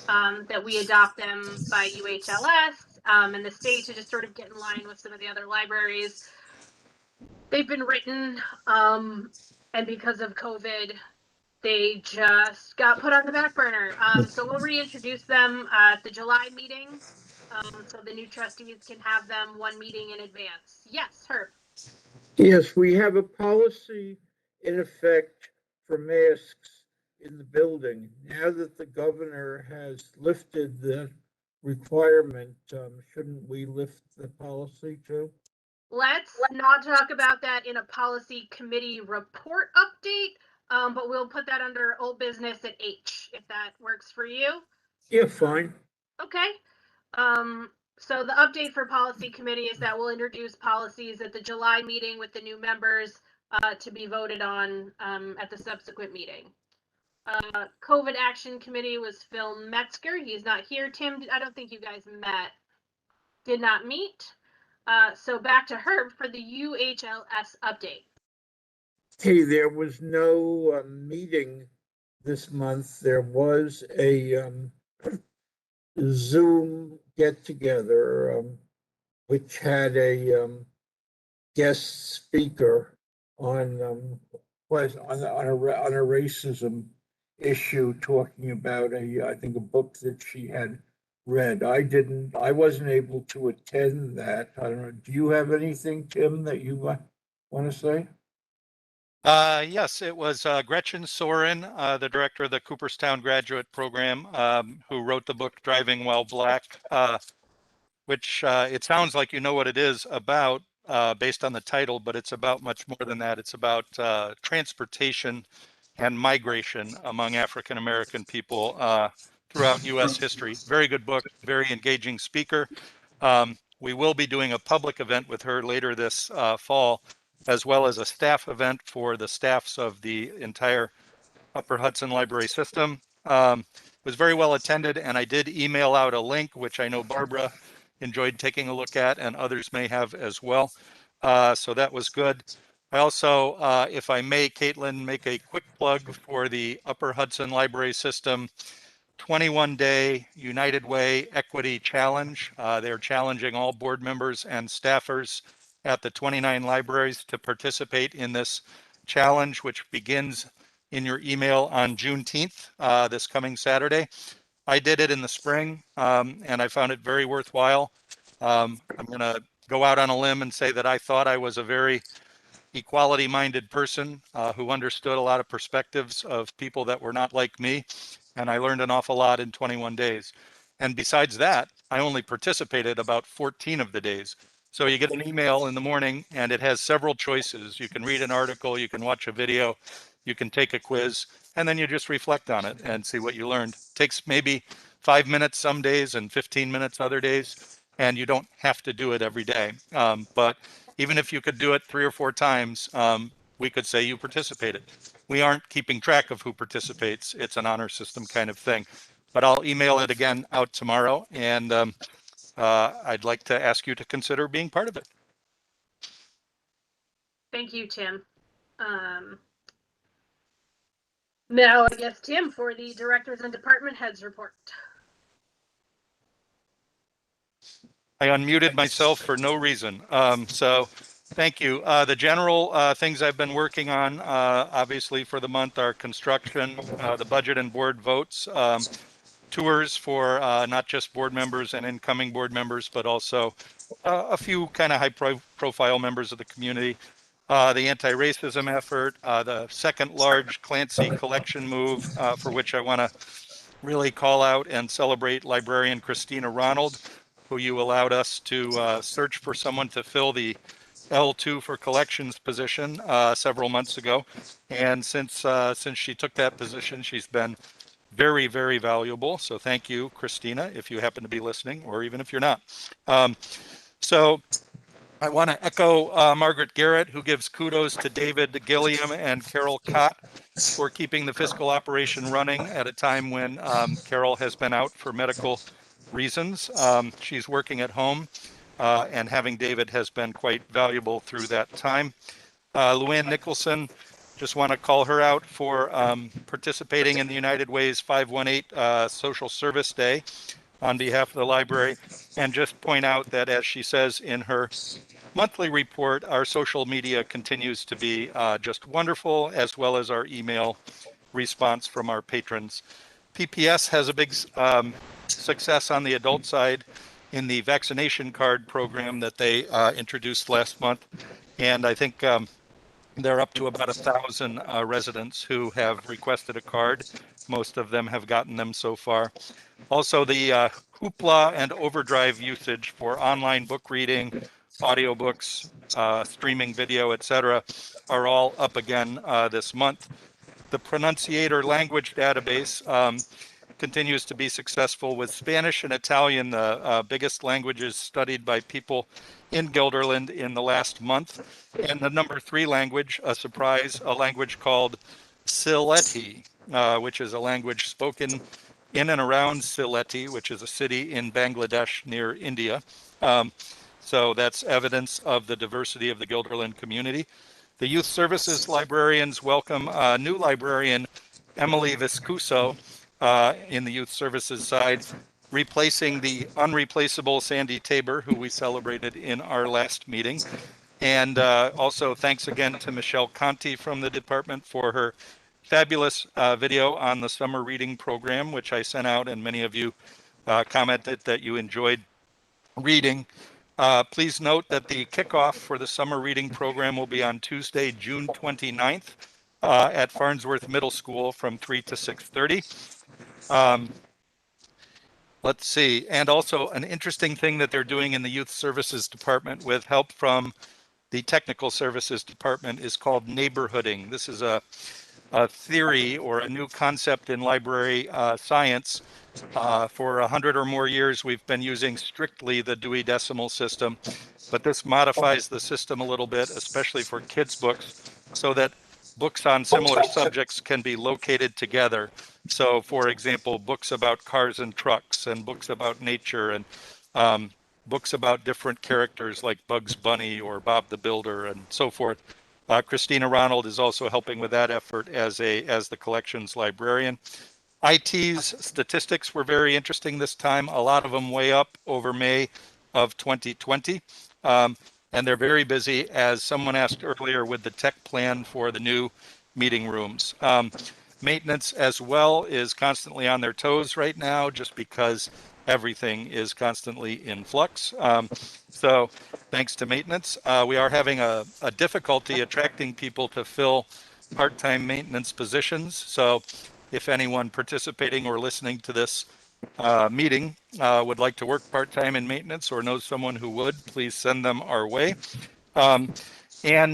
that we adopt them by UHLS and the state to just sort of get in line with some of the other libraries. They've been written, and because of COVID, they just got put on the back burner. So we'll reintroduce them at the July meeting, so the new trustees can have them one meeting in advance. Yes, Herb. Yes, we have a policy in effect for masks in the building. Now that the governor has lifted the requirement, shouldn't we lift the policy too? Let's not talk about that in a policy committee report update, but we'll put that under old business at H, if that works for you. Yeah, fine. Okay. So the update for policy committee is that we'll introduce policies at the July meeting with the new members to be voted on at the subsequent meeting. COVID action committee was Phil Metzger. He's not here. Tim, I don't think you guys met. Did not meet. So back to Herb for the UHLS update. Okay, there was no meeting this month. There was a Zoom get-together, which had a guest speaker on a racism issue, talking about I think a book that she had read. I wasn't able to attend that. I don't know. Do you have anything, Tim, that you want to say? Yes, it was Gretchen Soren, the director of the Cooperstown Graduate Program, who wrote the book Driving While Black, which it sounds like you know what it is about based on the title, but it's about much more than that. It's about transportation and migration among African American people throughout U.S. history. Very good book, very engaging speaker. We will be doing a public event with her later this fall, as well as a staff event for the staffs of the entire Upper Hudson Library System. It was very well attended, and I did email out a link, which I know Barbara enjoyed taking a look at, and others may have as well. So that was good. I also, if I may, Caitlin, make a quick plug for the Upper Hudson Library System 21-day United Way Equity Challenge. They're challenging all board members and staffers at the 29 libraries to participate in this challenge, which begins in your email on Juneteenth, this coming Saturday. I did it in the spring, and I found it very worthwhile. I'm going to go out on a limb and say that I thought I was a very equality-minded person who understood a lot of perspectives of people that were not like me. And I learned an awful lot in 21 days. And besides that, I only participated about 14 of the days. So you get an email in the morning and it has several choices. You can read an article, you can watch a video, you can take a quiz, and then you just reflect on it and see what you learned. It takes maybe 5 minutes some days and 15 minutes other days, and you don't have to do it every day. But even if you could do it 3 or 4 times, we could say you participated. We aren't keeping track of who participates. It's an honor system kind of thing. But I'll email it again out tomorrow, and I'd like to ask you to consider being part of it. Thank you, Tim. Now, I guess, Tim, for the directors and department heads report. I unmuted myself for no reason. So thank you. The general things I've been working on, obviously for the month, are construction, the budget and board votes, tours for not just board members and incoming board members, but also a few kind of high-profile members of the community. The anti-racism effort, the second large Clancy collection move, for which I want to really call out and celebrate librarian Christina Ronald, who you allowed us to search for someone to fill the L2 for collections position several months ago. And since she took that position, she's been very, very valuable. So thank you, Christina, if you happen to be listening, or even if you're not. So I want to echo Margaret Garrett, who gives kudos to David Gilliam and Carol Cott for keeping the fiscal operation running at a time when Carol has been out for medical reasons. She's working at home, and having David has been quite valuable through that time. Luann Nicholson, just want to call her out for participating in the United Way's 518 Social Service Day on behalf of the library, and just point out that, as she says in her monthly report, our social media continues to be just wonderful, as well as our email response from our patrons. PPS has a big success on the adult side in the vaccination card program that they introduced last month. And I think they're up to about 1,000 residents who have requested a card. Most of them have gotten them so far. Also, the Hoopla and Overdrive usage for online book reading, audiobooks, streaming video, etc., are all up again this month. The Pronunciator language database continues to be successful, with Spanish and Italian, the biggest languages studied by people in Guilderland in the last month. And the number 3 language, a surprise, a language called Sylheti, which is a language spoken in and around Sylheti, which is a city in Bangladesh near India. So that's evidence of the diversity of the Guilderland community. The youth services librarians welcome new librarian Emily Viscuso in the youth services side, replacing the unreplaceable Sandy Tabor, who we celebrated in our last meeting. And also thanks again to Michelle Conti from the department for her fabulous video on the summer reading program, which I sent out, and many of you commented that you enjoyed reading. Please note that the kickoff for the summer reading program will be on Tuesday, June 29th at Farnsworth Middle School from 3 to 6:30. Let's see. And also an interesting thing that they're doing in the youth services department with help from the technical services department is called neighborhooding. This is a theory or a new concept in library science. For 100 or more years, we've been using strictly the Dewey Decimal System, but this modifies the system a little bit, especially for kids' books, so that books on similar subjects can be located together. So, for example, books about cars and trucks, and books about nature, and books about different characters like Bugs Bunny or Bob the Builder and so forth, Christina Ronald is also helping with that effort as the collections librarian. IT's statistics were very interesting this time. A lot of them way up over May of 2020. And they're very busy, as someone asked earlier, with the tech plan for the new meeting rooms. Maintenance as well is constantly on their toes right now, just because everything is constantly in flux. So thanks to maintenance, we are having a difficulty attracting people to fill part-time maintenance positions. So if anyone participating or listening to this meeting would like to work part-time in maintenance or knows someone who would, please send them our way. And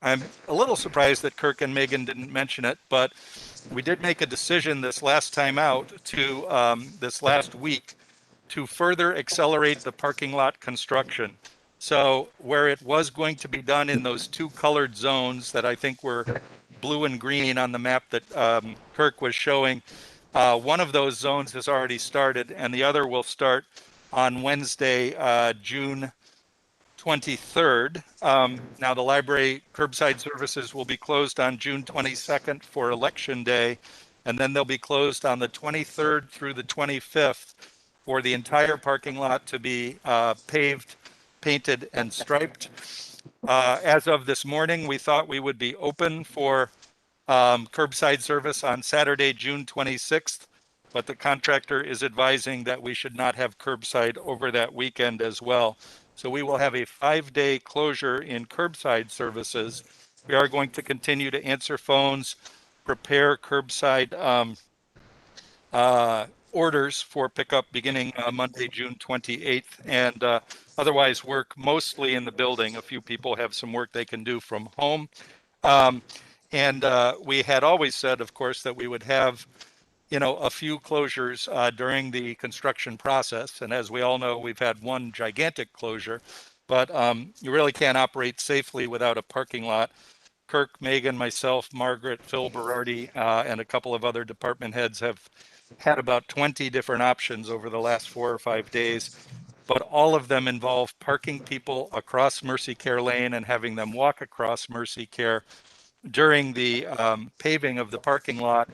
I'm a little surprised that Kirk and Megan didn't mention it, but we did make a decision this last time out to, this last week, to further accelerate the parking lot construction. So where it was going to be done in those two colored zones that I think were blue and green on the map that Kirk was showing, one of those zones has already started, and the other will start on Wednesday, June 23rd. Now the library curbside services will be closed on June 22nd for Election Day, and then they'll be closed on the 23rd through the 25th for the entire parking lot to be paved, painted, and striped. As of this morning, we thought we would be open for curbside service on Saturday, June 26th, but the contractor is advising that we should not have curbside over that weekend as well. So we will have a 5-day closure in curbside services. We are going to continue to answer phones, prepare curbside orders for pickup beginning Monday, June 28th, and otherwise work mostly in the building. A few people have some work they can do from home. And we had always said, of course, that we would have, a few closures during the construction process. And as we all know, we've had one gigantic closure, but you really can't operate safely without a parking lot. Kirk, Megan, myself, Margaret, Phil Berardi, and a couple of other department heads have had about 20 different options over the last 4 or 5 days, but all of them involve parking people across Mercy Care Lane and having them walk across Mercy Care during the paving of the parking lot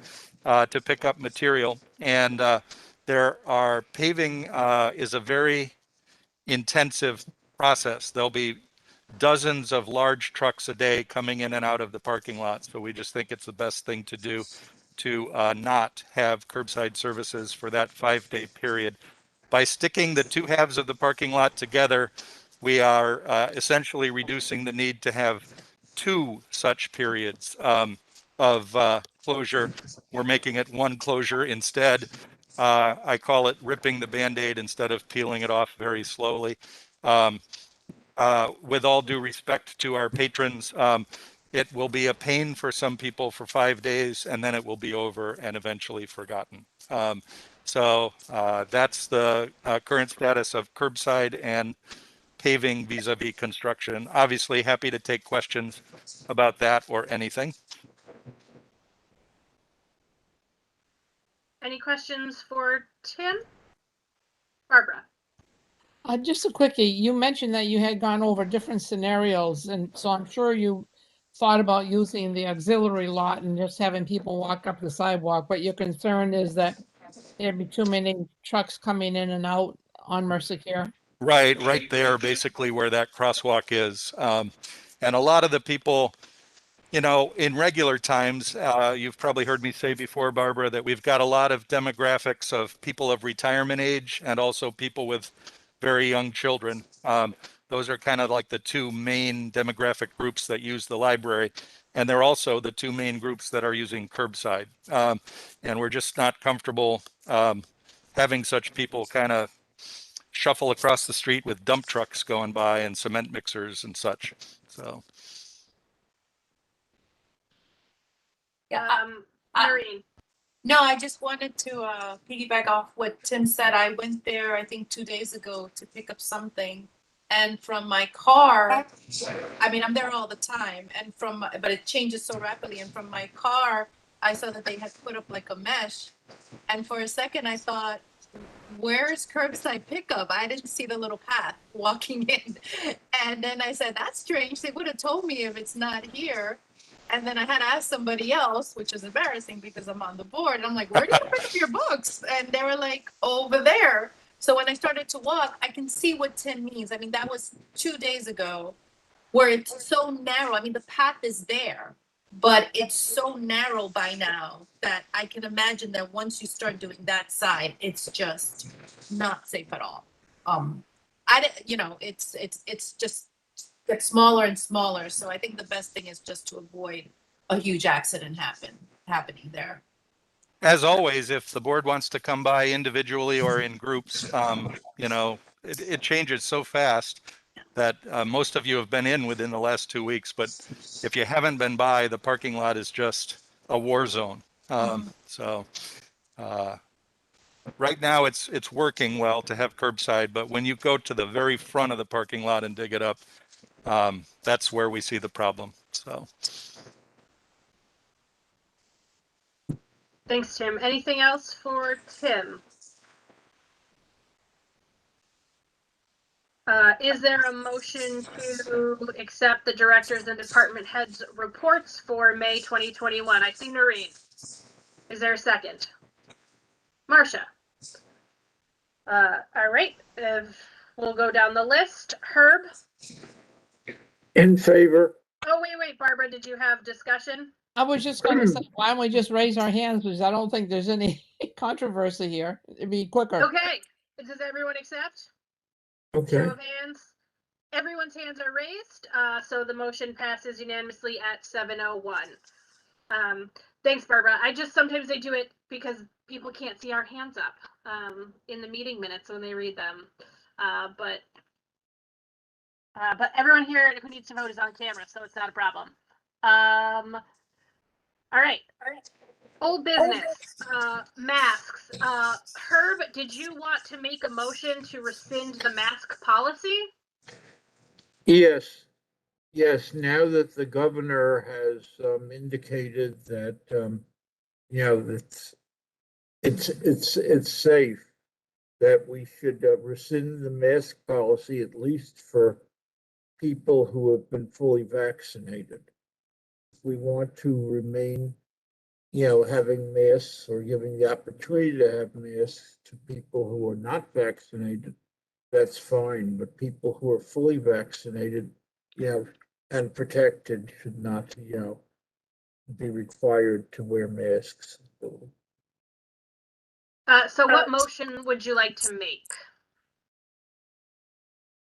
to pick up material. And paving is a very intensive process. There'll be dozens of large trucks a day coming in and out of the parking lot. So we just think it's the best thing to do to not have curbside services for that 5-day period. By sticking the two halves of the parking lot together, we are essentially reducing the need to have 2 such periods of closure. We're making it one closure instead. I call it ripping the Band-Aid instead of peeling it off very slowly. With all due respect to our patrons, it will be a pain for some people for 5 days, and then it will be over and eventually forgotten. So that's the current status of curbside and paving vis-a-vis construction. Obviously, happy to take questions about that or anything. Any questions for Tim? Barbara. Just a quickie, you mentioned that you had gone over different scenarios, and so I'm sure you thought about using the auxiliary lot and just having people walk up the sidewalk, but your concern is that there'd be too many trucks coming in and out on Mercy Care? Right there, basically where that crosswalk is. And a lot of the people, in regular times, you've probably heard me say before, Barbara, that we've got a lot of demographics of people of retirement age and also people with very young children. Those are kind of like the 2 main demographic groups that use the library. And they're also the 2 main groups that are using curbside. And we're just not comfortable having such people kind of shuffle across the street with dump trucks going by and cement mixers and such. So. Noreen. No, I just wanted to piggyback off what Tim said. I went there, I think 2 days ago to pick up something. And from my car, I mean, I'm there all the time, but it changes so rapidly. And from my car, I saw that they had put up like a mesh. And for a second, I thought, where's curbside pickup? I didn't see the little path walking in. And then I said, that's strange. They would have told me if it's not here. And then I had asked somebody else, which is embarrassing because I'm on the board. And I'm like, where do you pick up your books? And they were like, over there. So when I started to walk, I can see what 10 means. I mean, that was 2 days ago, where it's so narrow. I mean, the path is there, but it's so narrow by now that I can imagine that once you start doing that side, it's just not safe at all. It's just gets smaller and smaller. So I think the best thing is just to avoid a huge accident happening there. As always, if the board wants to come by individually or in groups, it changes so fast that most of you have been in within the last 2 weeks. But if you haven't been by, the parking lot is just a war zone. Right now it's working well to have curbside, but when you go to the very front of the parking lot and dig it up, that's where we see the problem. So. Thanks, Tim. Anything else for Tim? Is there a motion to accept the directors and department heads reports for May 2021? I see Noreen. Is there a second? Marcia. All right. We'll go down the list. Herb. In favor. Oh, wait, Barbara, did you have discussion? I was just going to say, why don't we just raise our hands, because I don't think there's any controversy here. It'd be quicker. Okay. Does everyone accept? Okay. Show of hands. Everyone's hands are raised, so the motion passes unanimously at 7:01. Thanks, Barbara. Sometimes I do it because people can't see our hands up in the meeting minutes when they read them. But everyone here who needs to vote is on camera, so it's not a problem. All right. Old business, masks. Herb, did you want to make a motion to rescind the mask policy? Yes. Yes, now that the governor has indicated that it's safe, that we should rescind the mask policy, at least for people who have been fully vaccinated. If we want to remain, having masks or giving the opportunity to have masks to people who are not vaccinated, that's fine. But people who are fully vaccinated, and protected should not, be required to wear masks. So what motion would you like to make?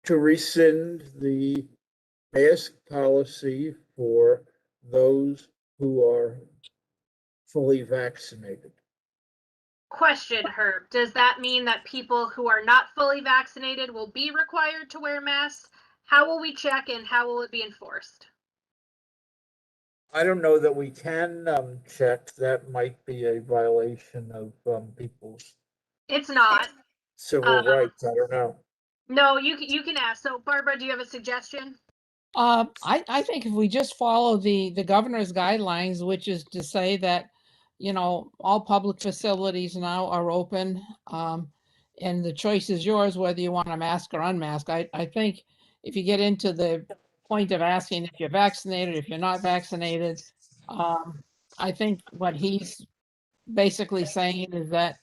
To rescind the mask policy for those who are fully vaccinated. Question, Herb. Does that mean that people who are not fully vaccinated will be required to wear masks? How will we check and how will it be enforced? I don't know that we can check. That might be a violation of people's. It's not. Civil rights. I don't know. No, you can ask. So, Barbara, do you have a suggestion? I think if we just follow the governor's guidelines, which is to say that, all public facilities now are open, and the choice is yours whether you want a mask or unmask. I think if you get into the point of asking if you're vaccinated, if you're not vaccinated, I think what he's basically saying is that,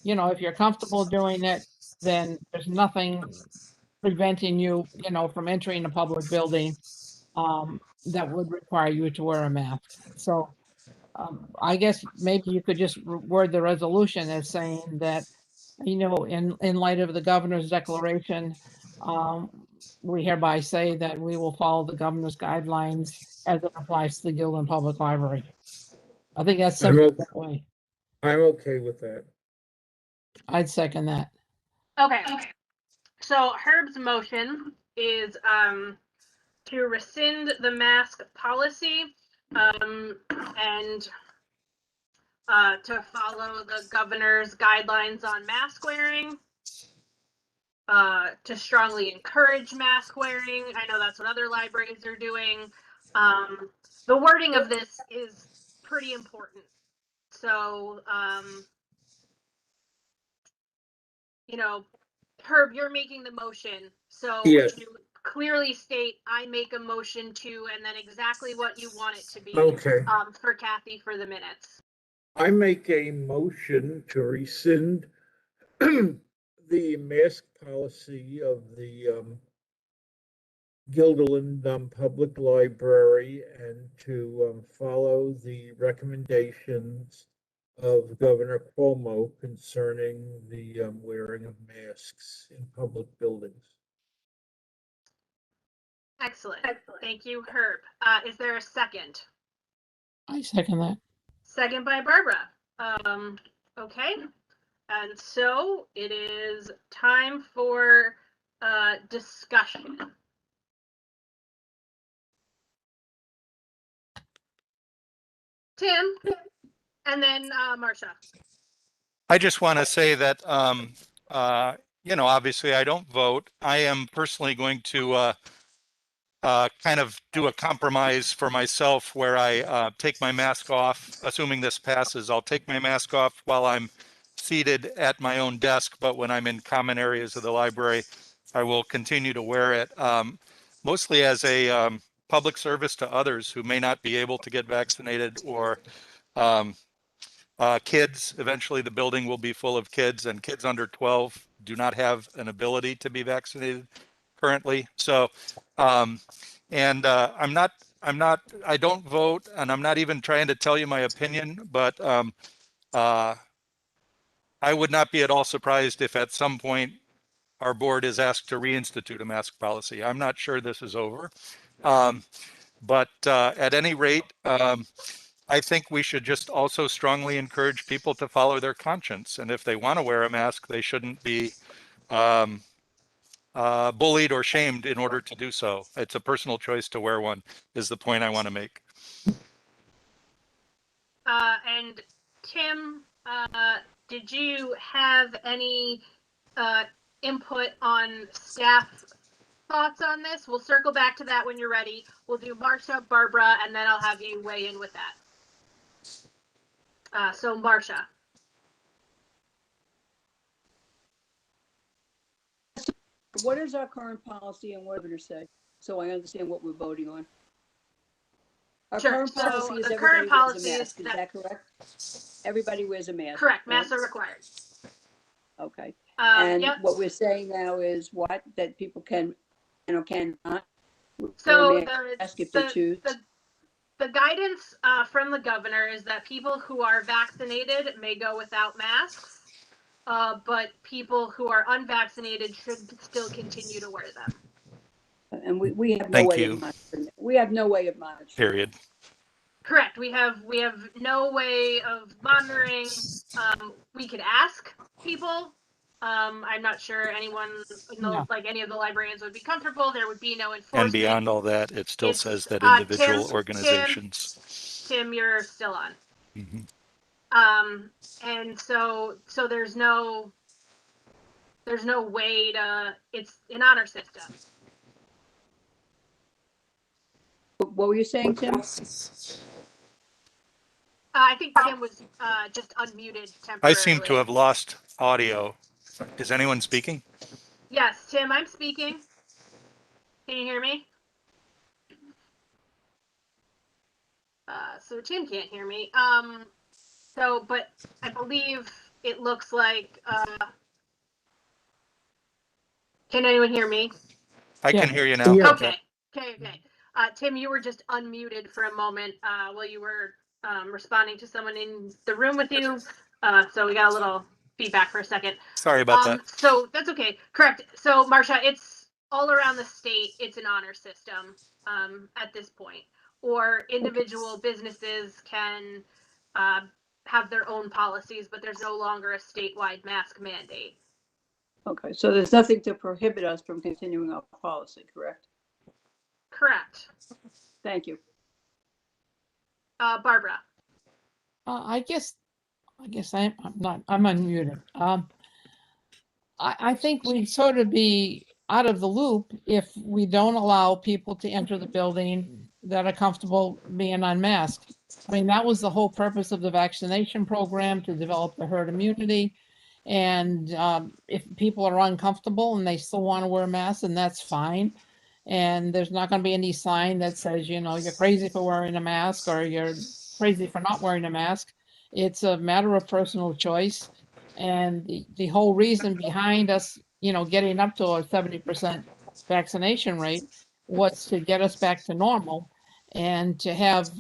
if you're comfortable doing it, then there's nothing preventing you, from entering a public building that would require you to wear a mask. So I guess maybe you could just word the resolution as saying that, in light of the governor's declaration, we hereby say that we will follow the governor's guidelines as it applies to the Guilderland Public Library. I think that's simple that way. I'm okay with that. I'd second that. Okay. So Herb's motion is to rescind the mask policy and to follow the governor's guidelines on mask wearing, to strongly encourage mask wearing. I know that's what other libraries are doing. The wording of this is pretty important. So Herb, you're making the motion. So Yes. would you clearly state, I make a motion to, and then exactly what you want it to be Okay. for Kathy for the minutes. I make a motion to rescind the mask policy of the Guilderland Public Library and to follow the recommendations of Governor Cuomo concerning the wearing of masks in public buildings. Excellent. Thank you, Herb. Is there a second? I second that. Second by Barbara. Okay. And so it is time for discussion. Tim, and then Marcia. I just want to say that, obviously I don't vote. I am personally going to kind of do a compromise for myself where I take my mask off. Assuming this passes, I'll take my mask off while I'm seated at my own desk, but when I'm in common areas of the library, I will continue to wear it, mostly as a public service to others who may not be able to get vaccinated, or kids. Eventually the building will be full of kids, and kids under 12 do not have an ability to be vaccinated currently. So, I don't vote, and I'm not even trying to tell you my opinion, but I would not be at all surprised if at some point our board is asked to reinstitute a mask policy. I'm not sure this is over. But at any rate, I think we should just also strongly encourage people to follow their conscience. And if they want to wear a mask, they shouldn't be bullied or shamed in order to do so. It's a personal choice to wear one, is the point I want to make. And Tim, did you have any input on staff thoughts on this? We'll circle back to that when you're ready. We'll do Marcia, Barbara, and then I'll have you weigh in with that. So Marcia. What is our current policy and what we're going to say? So I understand what we're voting on. Our current policy is everybody wears a mask. Is that correct? Everybody wears a mask. Correct. Masks are required. Okay. And what we're saying now is what? That people can or cannot So ask if they choose. The guidance from the governor is that people who are vaccinated may go without masks, but people who are unvaccinated should still continue to wear them. And we have no way of monitoring. We have no way of monitoring. Period. Correct. We have no way of monitoring. We could ask people. I'm not sure anyone, like any of the librarians would be comfortable. There would be no enforcement. And beyond all that, it still says that individual organizations. Tim, you're still on. Mm-hmm. And so there's no way to. It's an honor system. What were you saying, Tim? I think Tim was just unmuted temporarily. I seem to have lost audio. Is anyone speaking? Yes, Tim, I'm speaking. Can you hear me? So Tim can't hear me. But I believe it looks like. Can anyone hear me? I can hear you now. Yeah. Okay. Tim, you were just unmuted for a moment while you were responding to someone in the room with you. So we got a little feedback for a second. Sorry about that. So that's okay. Correct. So Marcia, it's all around the state. It's an honor system at this point, or individual businesses can have their own policies, but there's no longer a statewide mask mandate. Okay, so there's nothing to prohibit us from continuing our policy, correct? Correct. Thank you. Barbara. I guess I'm unmuted. I think we'd sort of be out of the loop if we don't allow people to enter the building that are comfortable being unmasked. I mean, that was the whole purpose of the vaccination program, to develop the herd immunity. And if people are uncomfortable and they still want to wear a mask, then that's fine. And there's not going to be any sign that says, you know, you're crazy for wearing a mask or you're crazy for not wearing a mask. It's a matter of personal choice. And the whole reason behind us, you know, getting up to a 70% vaccination rate was to get us back to normal and to have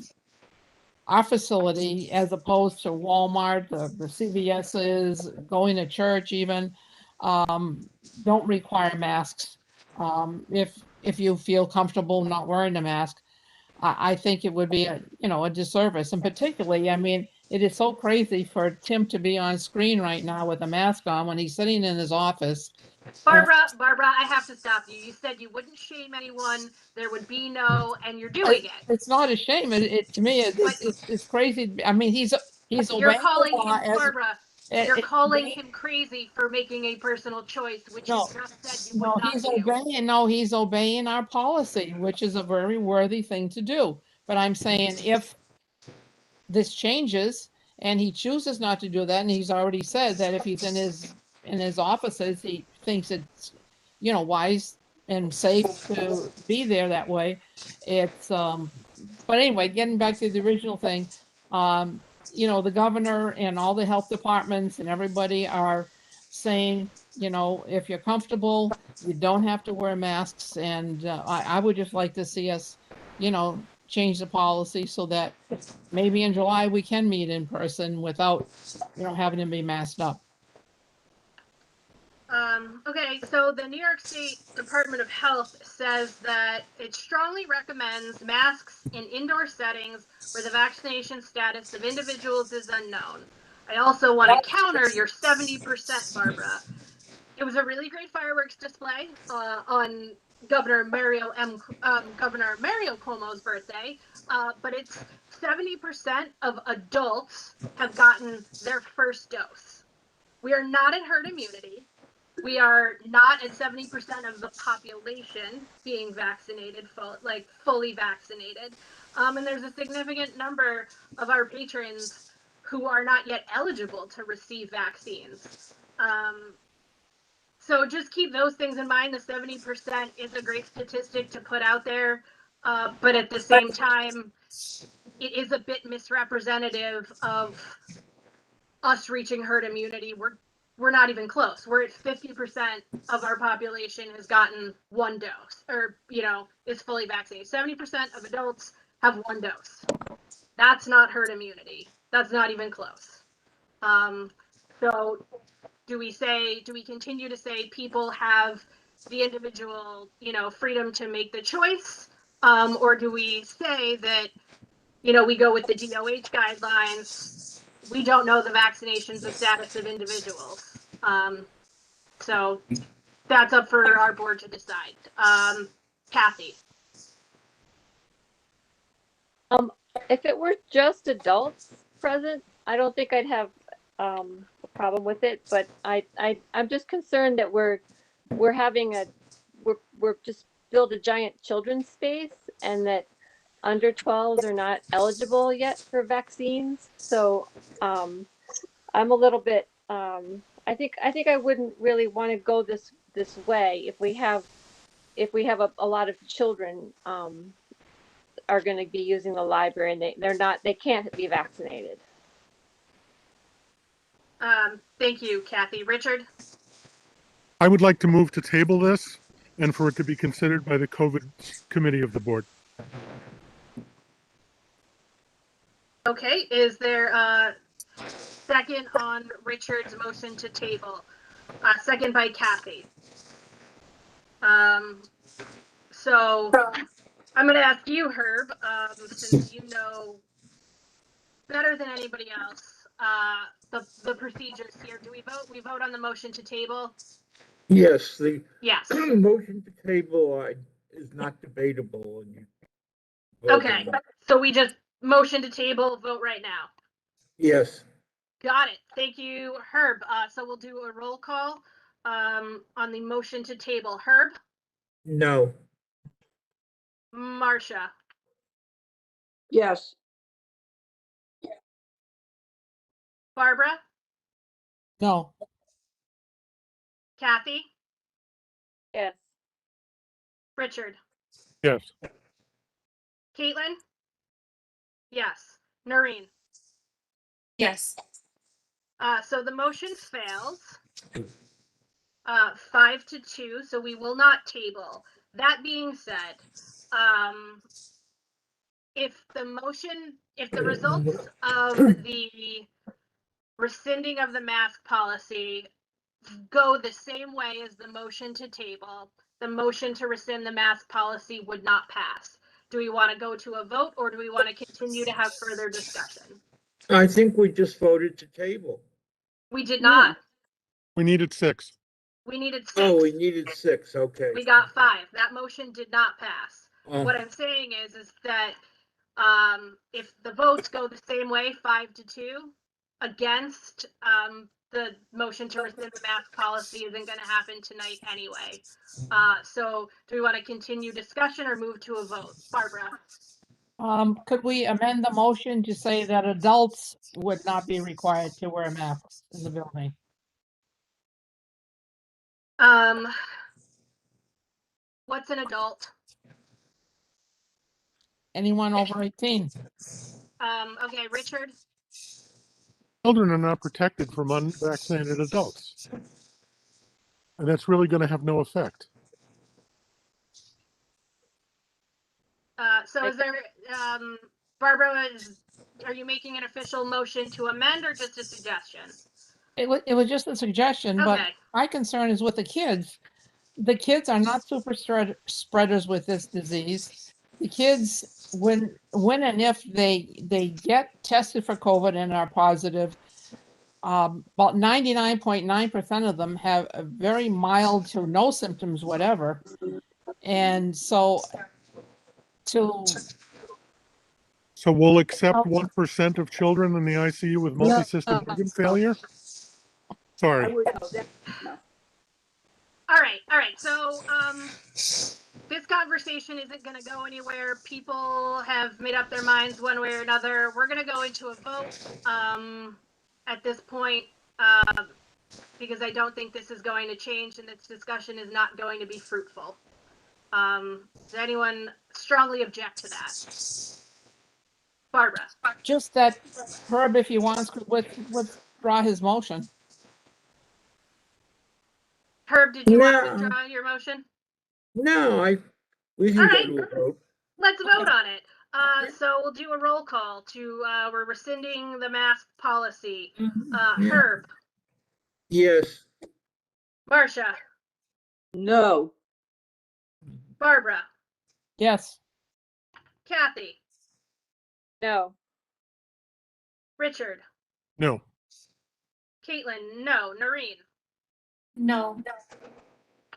our facility, as opposed to Walmart, the CVS's, going to church even, don't require masks. If you feel comfortable not wearing a mask, I think it would be a, you know, a disservice. And particularly, I mean, it is so crazy for Tim to be on screen right now with a mask on when he's sitting in his office. Barbara, I have to stop you. You said you wouldn't shame anyone. There would be no, and you're doing it. It's not a shame. To me, it's crazy. I mean, he's You're obeying calling the law him, as Barbara, you're calling him crazy for making a personal choice, which you just said you would not he's do. obeying. No, he's obeying our policy, which is a very worthy thing to do. But I'm saying if this changes and he chooses not to do that, and he's already said that if he's in his offices, he thinks it's, you know, wise and safe to be there that way. It's but anyway, getting back to the original thing, you know, the governor and all the health departments and everybody are saying, you know, if you're comfortable, you don't have to wear masks. And I would just like to see us, you know, change the policy so that maybe in July we can meet in person without, you know, having to be masked up. Okay, so the New York State Department of Health says that it strongly recommends masks in indoor settings where the vaccination status of individuals is unknown. I also want to counter your 70%, Barbara. It was a really great fireworks display on Governor Mario Cuomo's birthday, but it's 70% of adults have gotten their first dose. We are not at herd immunity. We are not at 70% of the population being vaccinated, fully vaccinated. And there's a significant number of our patrons who are not yet eligible to receive vaccines. So just keep those things in mind. The 70% is a great statistic to put out there, but at the same time, it is a bit misrepresentative of us reaching herd immunity. We're not even close. We're at 50% of our population has gotten one dose, or, you know, is fully vaccinated. 70% of adults have one dose. That's not herd immunity. That's not even close. So do we continue to say people have the individual, you know, freedom to make the choice? Or do we say that, you know, we go with the DOH guidelines? We don't know the vaccinations of status of individuals. So that's up for our board to decide. Kathy. If it were just adults present, I don't think I'd have a problem with it. But I'm just concerned that we're just build a giant children's space, and that under 12s are not eligible yet for vaccines. So I'm a little bit. I think I wouldn't really want to go this way if we have a lot of children are going to be using the library, and they can't be vaccinated. Thank you, Kathy. Richard? I would like to move to table this and for it to be considered by the COVID committee of the board. Okay, is there a second on Richard's motion to table? Second by Kathy. So I'm going to ask you, Herb, since you know better than anybody else the procedures here. Do we vote? We vote on the motion to table? Yes, the yes. motion to table is not debatable. Okay, so we just motion to table, vote right now. Yes. Got it. Thank you, Herb. So we'll do a roll call on the motion to table. Herb? No. Marcia? Yes. Barbara? No. Kathy, Yes. Richard, Yes. Caitlin? Yes. Noreen? Yes. So the motion fails. 5-2, so we will not table. That being said, if the results of the rescinding of the mask policy go the same way as the motion to table, the motion to rescind the mask policy would not pass. Do we want to go to a vote, or do we want to continue to have further discussion? I think we just voted to table. We did not. We needed 6. We needed 6. Oh, we needed 6. Okay. We got 5. That motion did not pass. Oh. What I'm saying is that if the votes go the same way, 5-2, against the motion to rescind the mask policy isn't going to happen tonight anyway. So do we want to continue discussion or move to a vote? Barbara? Could we amend the motion to say that adults would not be required to wear masks in the building? What's an adult? Anyone over 18? Okay, Richard? Children are not protected from unvaccinated adults. And that's really going to have no effect. So is there, Barbara, are you making an official motion to amend or just a suggestion? It was just a suggestion, but Okay. my concern is with the kids. The kids are not super spreaders with this disease. The kids, when and if they get tested for COVID and are positive, about 99.9% of them have a very mild to no symptoms, whatever. And so So we'll accept 1% of children in the ICU with multi-system organ failure? Sorry. All right. So this conversation isn't going to go anywhere. People have made up their minds one way or another. We're going to go into a vote at this point because I don't think this is going to change and this discussion is not going to be fruitful. Does anyone strongly object to that? Barbara? just that Herb, if he wants, could withdraw his motion. Herb, did you want to withdraw your motion? No, we can go to a vote. Let's vote on it. So we'll do a roll call to, we're rescinding the mask policy. Herb? Yes. Marcia? No. Barbara? Yes. Kathy? No. Richard? No. Caitlin? No. Noreen? No.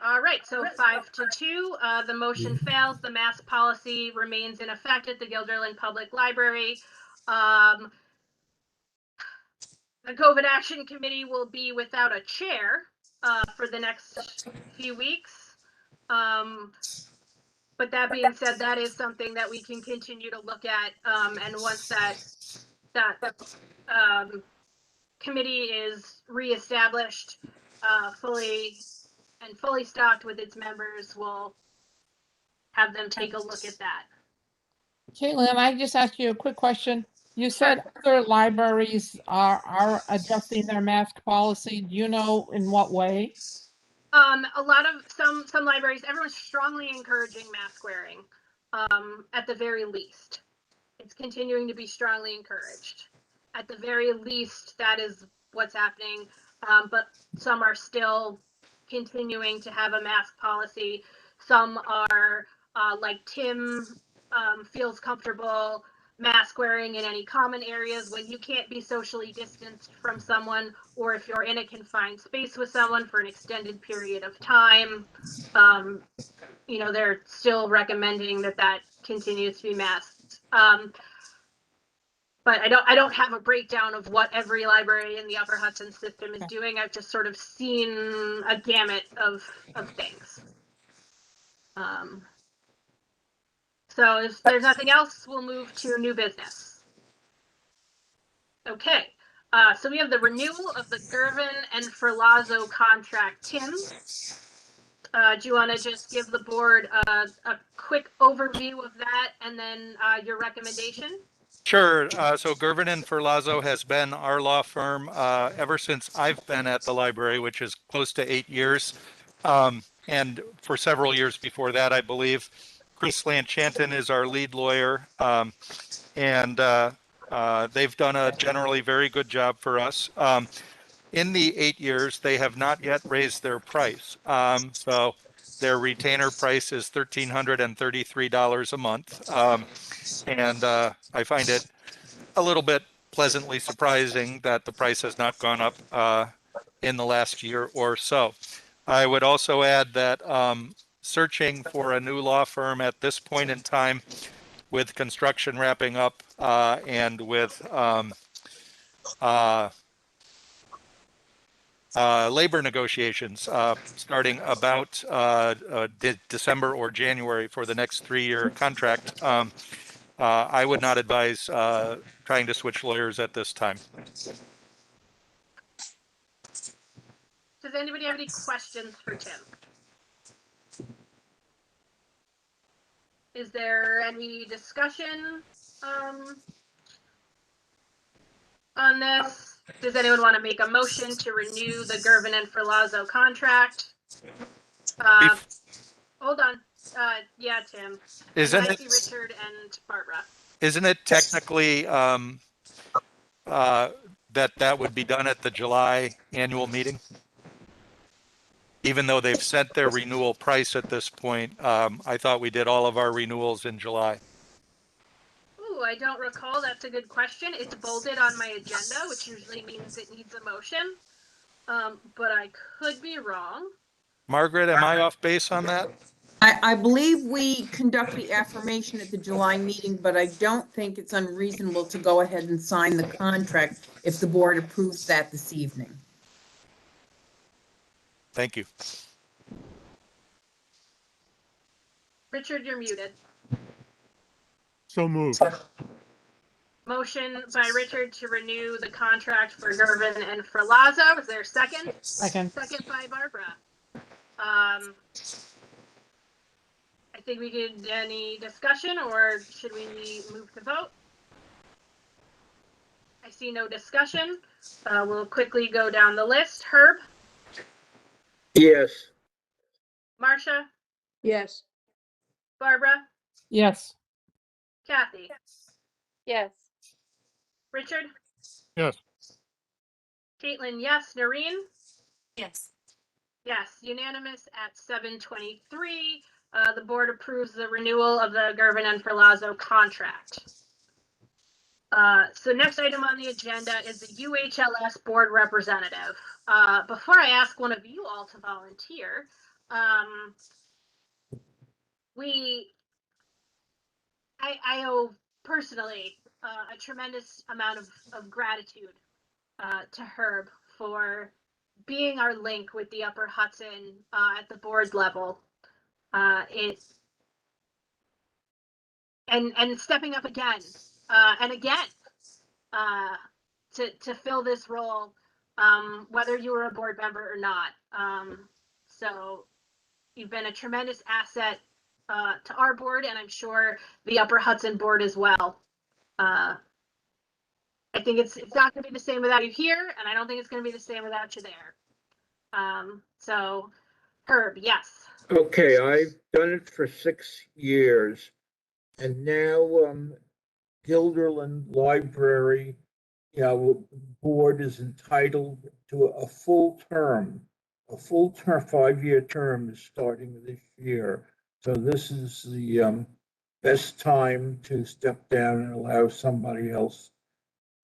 All right, so 5-2, the motion fails. The mask policy remains in effect at the Guilderland Public Library. The COVID Action Committee will be without a chair for the next few weeks. But that being said, that is something that we can continue to look at. And once that committee is reestablished, fully stocked with its members, we'll have them take a look at that. Caitlin, I just asked you a quick question. You said other libraries are adjusting their mask policy. Do you know in what way? A lot of some libraries, everyone's strongly encouraging mask wearing. At the very least, it's continuing to be strongly encouraged. At the very least, that is what's happening. But some are still continuing to have a mask policy. Some are like Tim feels comfortable mask wearing in any common areas when you can't be socially distanced from someone, or if you're in a confined space with someone for an extended period of time. You know, they're still recommending that continues to be masked. But I don't have a breakdown of what every library in the Upper Hudson system is doing. I've just sort of seen a gamut of things. So if there's nothing else, we'll move to new business. Okay. So we have the renewal of the Gervin and Ferlazzo contract. Tim, do you want to just give the board a quick overview of that and then your recommendation? Sure. So Gervin and Ferlazzo has been our law firm ever since I've been at the library, which is close to 8 years. And for several years before that, I believe. Chris Lanchanton is our lead lawyer. And they've done a generally very good job for us. In the 8 years, they have not yet raised their price. So their retainer price is $1,333 a month. And I find it a little bit pleasantly surprising that the price has not gone up in the last year or so. I would also add that searching for a new law firm at this point in time, with construction wrapping up and with labor negotiations starting about December or January for the next 3-year contract, I would not advise trying to switch lawyers at this time. Does anybody have any questions for Tim? Is there any discussion on this? Does anyone want to make a motion to renew the Gervin and Ferlazzo contract? Hold on. Yeah, Tim. Isn't I it, see Richard and Barbara. Isn't it technically that would be done at the July annual meeting? Even though they've set their renewal price at this point, I thought we did all of our renewals in July. Ooh, I don't recall. That's a good question. It's bolded on my agenda, which usually means it needs a motion. But I could be wrong. Margaret, am I off base on that? I believe we conduct the affirmation at the July meeting, but I don't think it's unreasonable to go ahead and sign the contract if the board approves that this evening. Thank you. Richard, you're muted. So moved. Motion by Richard to renew the contract for Gervin and Ferlazzo. Is there a second? Second. Second by Barbara. I think we could, any discussion, or should we move to vote? I see no discussion. We'll quickly go down the list. Herb? Yes. Marcia? Yes. Barbara? Yes. Kathy? Yes. Richard? Yes. Caitlin, yes. Noreen? Yes. Yes, unanimous at 7:23. The board approves the renewal of the Gervin and Ferlazzo contract. So next item on the agenda is the UHLS board representative. Before I ask one of you all to volunteer, I owe personally a tremendous amount of gratitude to Herb for being our link with the Upper Hudson at the board level. And stepping up again and again to fill this role, whether you were a board member or not. So you've been a tremendous asset to our board, and I'm sure the Upper Hudson board as well. I think it's not going to be the same without you here, and I don't think it's going to be the same without you there. So, Herb, yes. Okay, I've done it for 6 years, and now Guilderland Library, board is entitled to a full term. A full term, 5-year term is starting this year. So this is the best time to step down and allow somebody else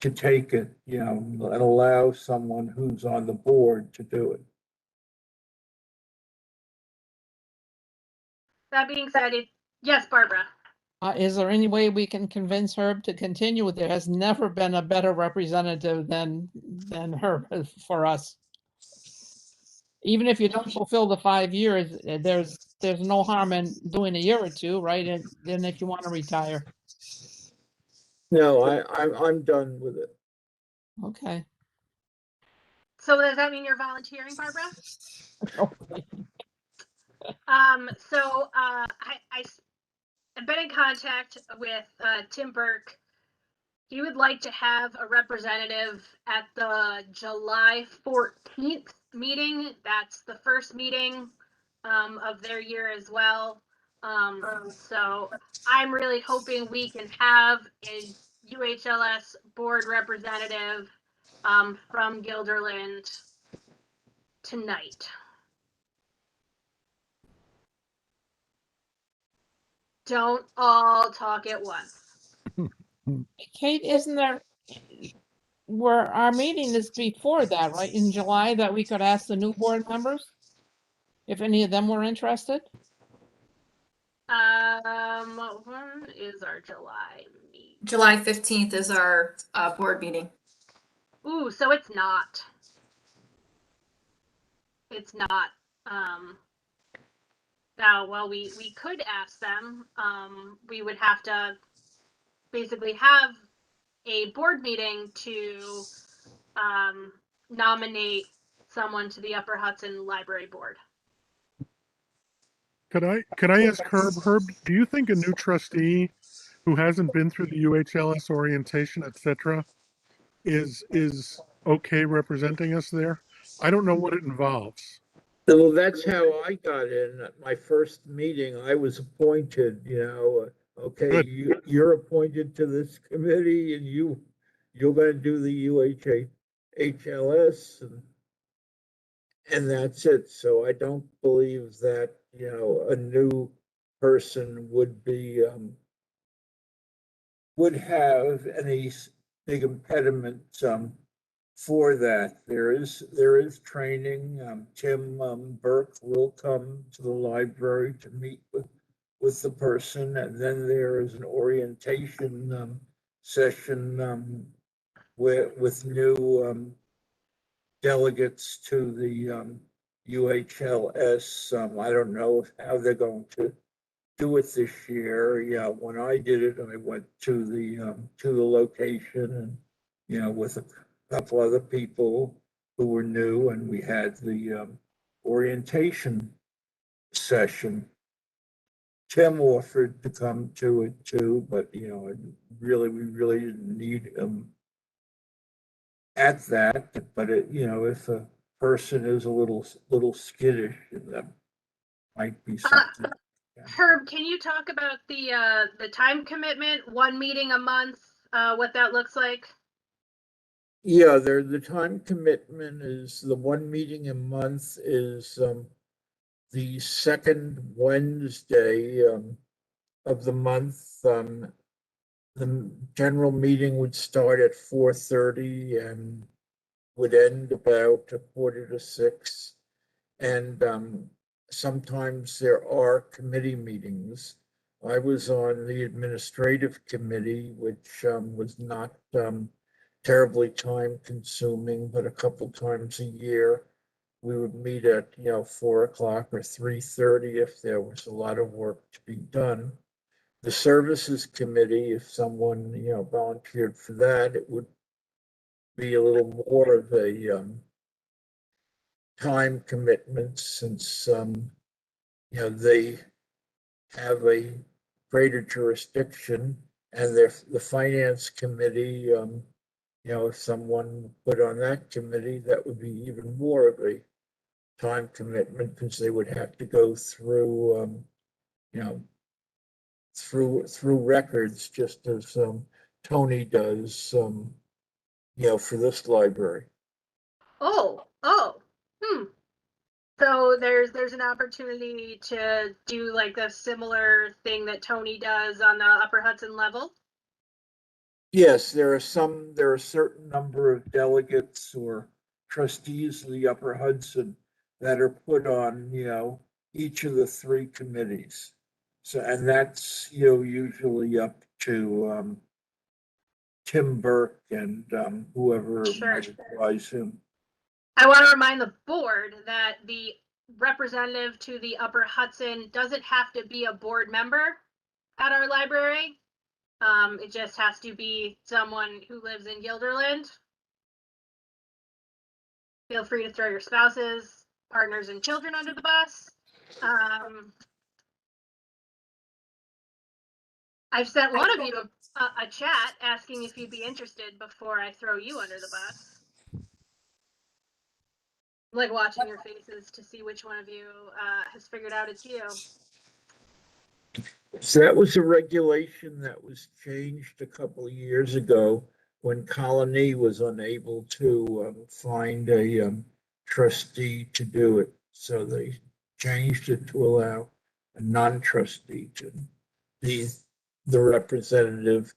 to take it, and allow someone who's on the board to do it. That being said, yes, Barbara. Is there any way we can convince Herb to continue? There has never been a better representative than Herb for us. Even if you don't fulfill the 5 years, there's no harm in doing a year or two, right? And then if you want to retire. No, I'm done with it. Okay. So does that mean you're volunteering, Barbara? I've been in contact with Tim Burke. He would like to have a representative at the July 14th meeting. That's the first meeting of their year as well. So I'm really hoping we can have a UHLS board representative from Guilderland tonight. Don't all talk at once. Kate, isn't there, where our meeting is before that, right? In July, that we could ask the new board members? If any of them were interested? When is our July meeting? July 15th is our board meeting. Ooh, so it's not. It's not. Now, well, we could ask them. We would have to basically have a board meeting to nominate someone to the Upper Hudson Library Board. Could I ask Herb? Herb, do you think a new trustee who hasn't been through the UHLS orientation, etc., is okay representing us there? I don't know what it involves. Well, that's how I got in. At my first meeting, I was appointed, okay, you're appointed to this committee and you're going to do the UHLS and that's it. So I don't believe that, a new person would have any big impediment for that. There is training. Tim Burke will come to the library to meet with the person, and then there is an orientation session with new delegates to the UHLS. I don't know how they're going to do it this year. Yeah, when I did it, I went to the location and with a couple other people who were new, and we had the orientation session. Tim offered to come to it too, but we really didn't need him at that. But if a person is a little skittish, that might be something. Herb, can you talk about the time commitment, one meeting a month, what that looks like? Yeah, the time commitment is the one meeting a month is the second Wednesday of the month. The general meeting would start at 4:30 and would end about 5:45. And sometimes there are committee meetings. I was on the administrative committee, which was not terribly time consuming, but a couple times a year we would meet at 4 o'clock or 3:30 if there was a lot of work to be done. The services committee, if someone volunteered for that, it would be a little more of a time commitment since they have a greater jurisdiction, and the finance committee, if someone put on that committee, that would be even more of a time commitment because they would have to go through through records just as Tony does for this library. Oh. So there's an opportunity to do like the similar thing that Tony does on the Upper Hudson level? Yes, there are a certain number of delegates or trustees of the Upper Hudson that are put on, each of the three committees. So, and that's, usually up to Tim Burke and whoever might advise him. I want to remind the board that the representative to the Upper Hudson doesn't have to be a board member at our library. It just has to be someone who lives in Guilderland. Feel free to throw your spouses, partners, and children under the bus. I've sent one of you a chat asking if you'd be interested before I throw you under the bus. I'm like watching your faces to see which one of you has figured out it's you. So that was a regulation that was changed a couple of years ago when Colony was unable to find a trustee to do it. So they changed it to allow a non-trustee to be the representative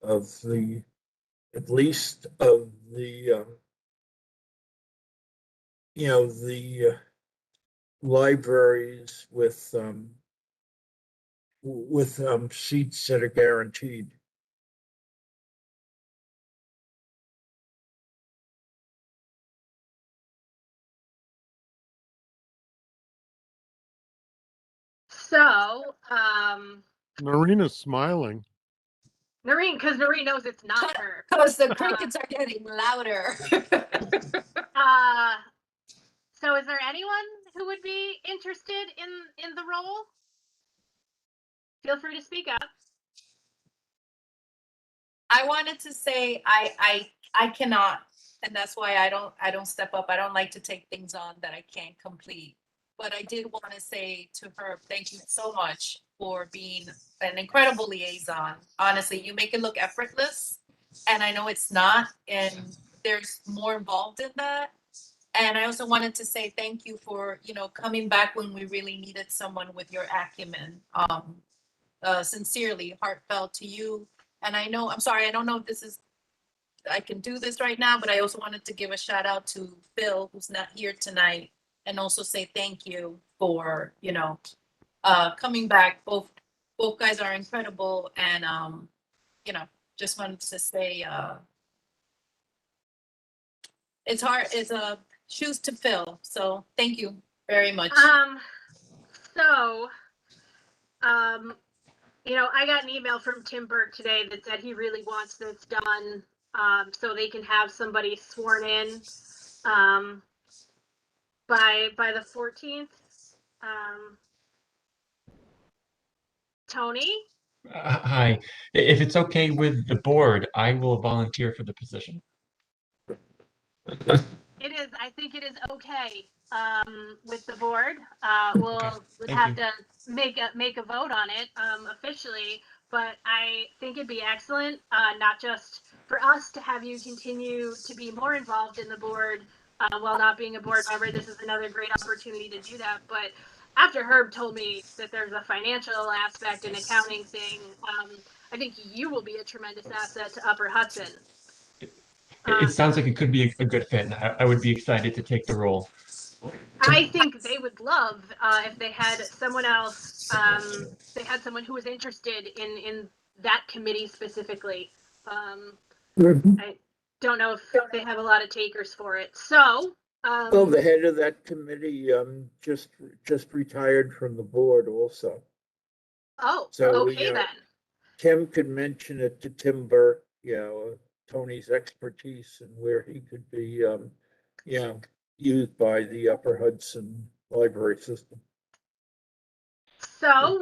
of the, at least of the, the libraries with seats that are guaranteed. So, Marina's smiling. Noreen, because Noreen knows it's not her. Because the crickets are getting louder. So is there anyone who would be interested in the role? Feel free to speak up. I wanted to say I cannot, and that's why I don't step up. I don't like to take things on that I can't complete. But I did want to say to her, thank you so much for being an incredible liaison. Honestly, you make it look effortless, and I know it's not, and there's more involved in that. And I also wanted to say thank you for, coming back when we really needed someone with your acumen. Sincerely, heartfelt to you. And I know, I'm sorry, I don't know if I can do this right now, but I also wanted to give a shout out to Phil, who's not here tonight, and also say thank you for, coming back. Both guys are incredible. And, just wanted to say, it's hard, it's a shoes to fill. So thank you very much. I got an email from Tim Burke today that said he really wants this done so they can have somebody sworn in by the 14th. Tony? Hi. If it's okay with the board, I will volunteer for the position. I think it is okay with the board. We'll Thank have you. to make a vote on it officially, but I think it'd be excellent, not just for us to have you continue to be more involved in the board while not being a board member. This is another great opportunity to do that. But after Herb told me that there's a financial aspect and accounting thing, I think you will be a tremendous asset to Upper Hudson. It sounds like it could be a good fit, and I would be excited to take the role. I think they would love if they had someone else. They had someone who was interested in that committee specifically. I don't know if they have a lot of takers for it. So, well, the head of that committee just retired from the board also. Oh, so, okay then. Tim could mention it to Tim Burke, Tony's expertise and where he could be, used by the Upper Hudson library system. So,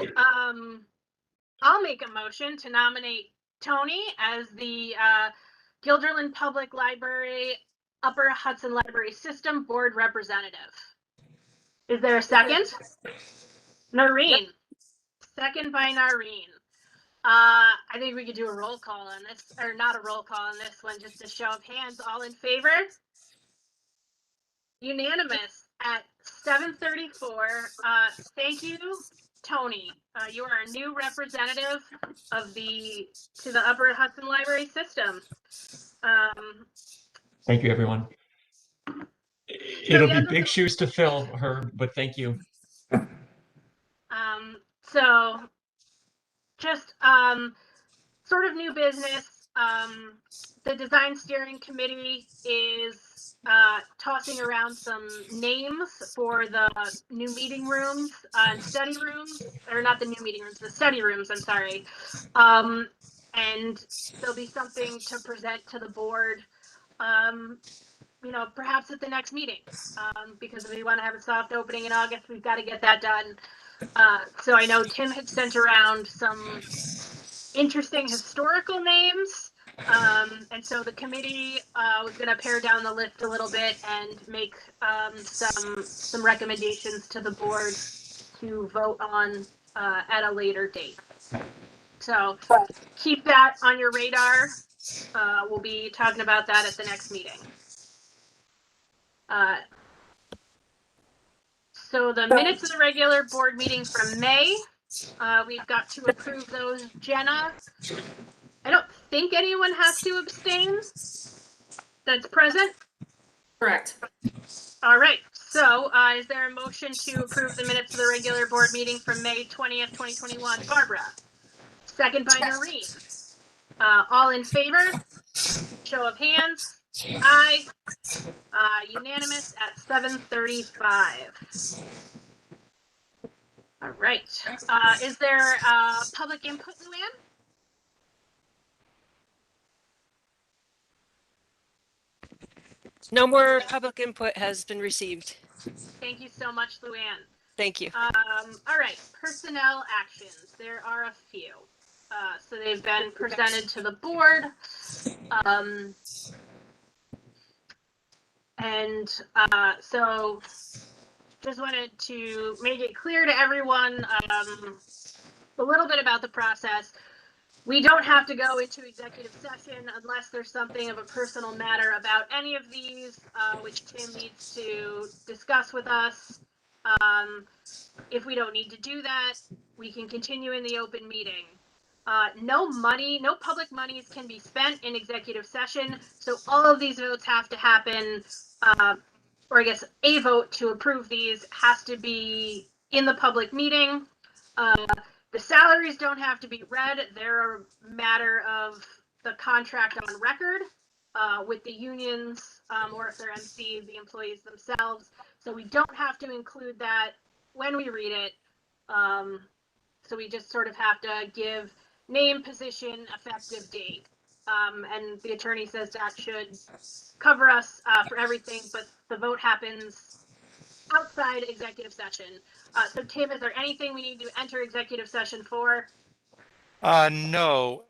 I'll make a motion to nominate Tony as the Guilderland Public Library Upper Hudson Library System Board Representative. Is there a second? Noreen. Second by Noreen. I think we could do a roll call on this, or not a roll call on this one, just a show of hands. All in favor? Unanimous at 7:34. Thank you, Tony. You are a new representative of the Upper Hudson Library System. Thank you, everyone. It'll be big shoes to fill, Herb, but thank you. So just sort of new business. The design steering committee is tossing around some names for the new meeting rooms and study rooms, or not the new meeting rooms, the study rooms, I'm sorry. And there'll be something to present to the board perhaps at the next meeting, because if we want to have a soft opening in August, we've got to get that done. So I know Tim had sent around some interesting historical names. And so the committee was going to pare down the list a little bit and make some recommendations to the board to vote on at a later date. So keep that on your radar. We'll be talking about that at the next meeting. So the minutes of the regular board meeting from May, we've got to approve those. Jenna, I don't think anyone has to abstain that's present. Correct. All right, so is there a motion to approve the minutes of the regular board meeting from May 20th, 2021? Barbara, second by Noreen. All in favor? Show of hands. Aye. Unanimous at 7:35. All right. Is there public input, Luann? No more public input has been received. Thank you so much, Luann. Thank you. All right, personnel actions. There are a few. So they've been presented to the board. So just wanted to make it clear to everyone a little bit about the process. We don't have to go into executive session unless there's something of a personal matter about any of these, which Tim needs to discuss with us. If we don't need to do that, we can continue in the open meeting. No public monies can be spent in executive session. So all of these votes have to happen, or I guess a vote to approve these has to be in the public meeting. The salaries don't have to be read. They're a matter of the contract on record with the unions, or if they're MCs, the employees themselves. So we don't have to include that when we read it. So we just sort of have to give name, position, effective date. And the attorney says that should cover us for everything, but the vote happens outside executive session. So Tim, is there anything we need to enter executive session for? No,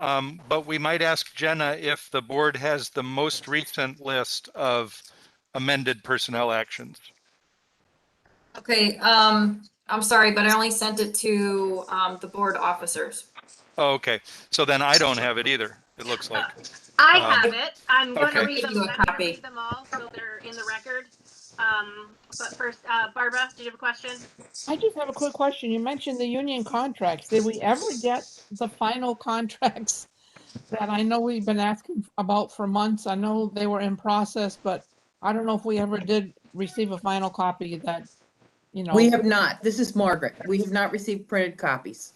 but we might ask Jenna if the board has the most recent list of amended personnel actions. Okay, I'm sorry, but I only sent it to the board officers. Oh, okay, so then I don't have it either, it looks like. I have it. I'm going to okay. read them. I'm going to read them all so they're in the record. But first, Barbara, did you have a question? I just have a quick question. You mentioned the union contracts. Did we ever get the final contracts that I know we've been asking about for months? I know they were in process, but I don't know if we ever did receive a final copy that, We have not. This is Margaret. We have not received printed copies.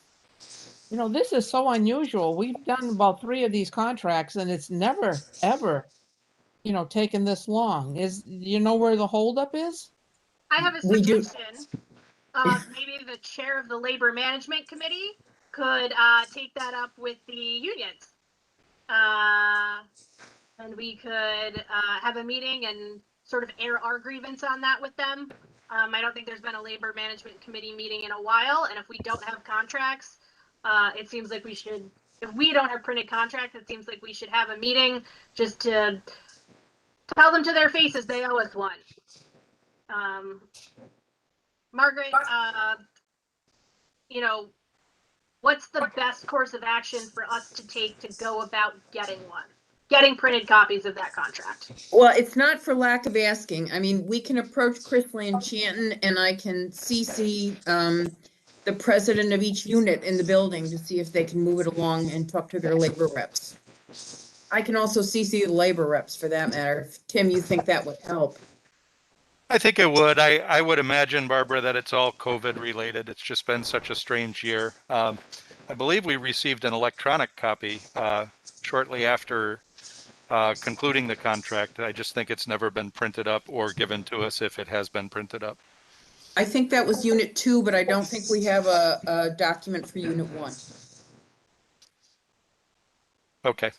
This is so unusual. We've done about 3 of these contracts and it's never, ever, taken this long. Do you know where the holdup is? I have a suggestion. Maybe the chair of the Labor Management Committee could take that up with the unions. And we could have a meeting and sort of air our grievance on that with them. I don't think there's been a Labor Management Committee meeting in a while. And if we don't have contracts, it seems like we should, if we don't have printed contracts, it seems like we should have a meeting just to tell them to their faces they owe us one. Margaret, what's the best course of action for us to take to go about getting printed copies of that contract? Well, it's not for lack of asking. I mean, we can approach Chris Lanchanton and I can CC the president of each unit in the building to see if they can move it along and talk to their labor reps. I can also CC the labor reps for that matter. If, Tim, you think that would help? I think it would. I would imagine, Barbara, that it's all COVID related. It's just been such a strange year. I believe we received an electronic copy shortly after concluding the contract. I just think it's never been printed up or given to us if it has been printed up. I think that was Unit 2, but I don't think we have a document for Unit 1. Okay.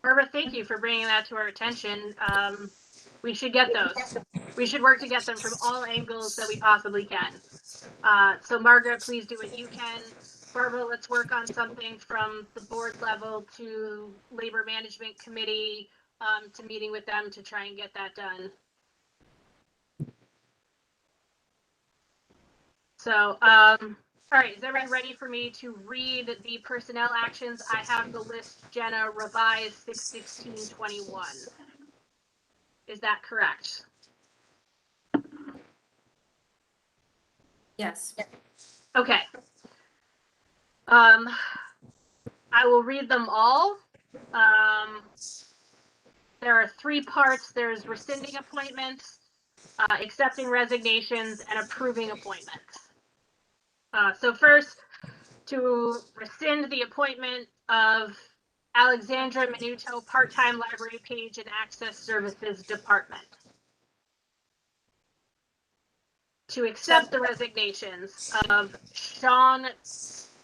Barbara, thank you for bringing that to our attention. We should get those. We should work to get them from all angles that we possibly can. So Margaret, please do what you can. Barbara, let's work on something from the board level to labor management committee, to meeting with them to try and get that done. So, all right, is everybody ready for me to read the personnel actions? I have the list, Jenna, revised 6/16/21. Is that correct? Yes. Okay. I will read them all. There are three parts. There's rescinding appointments, accepting resignations, and approving appointments. So first, to rescind the appointment of Alexandra Minuto, part-time library page and access services department. To accept the resignations of Sean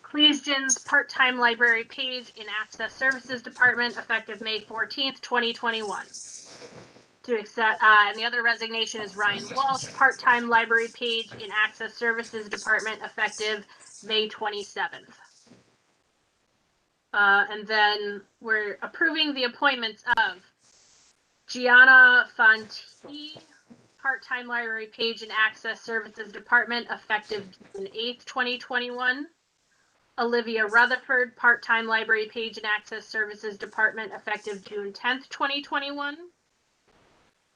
Cleesgen's part-time library page in access services department effective May 14th, 2021. To accept, and the other resignation is Ryan Walsh, part-time library page in access services department effective May 27th. And then we're approving the appointments of Gianna Fonti, part-time library page and access services department effective June 8th, 2021. Olivia Rutherford, part-time library page and access services department effective June 10th, 2021.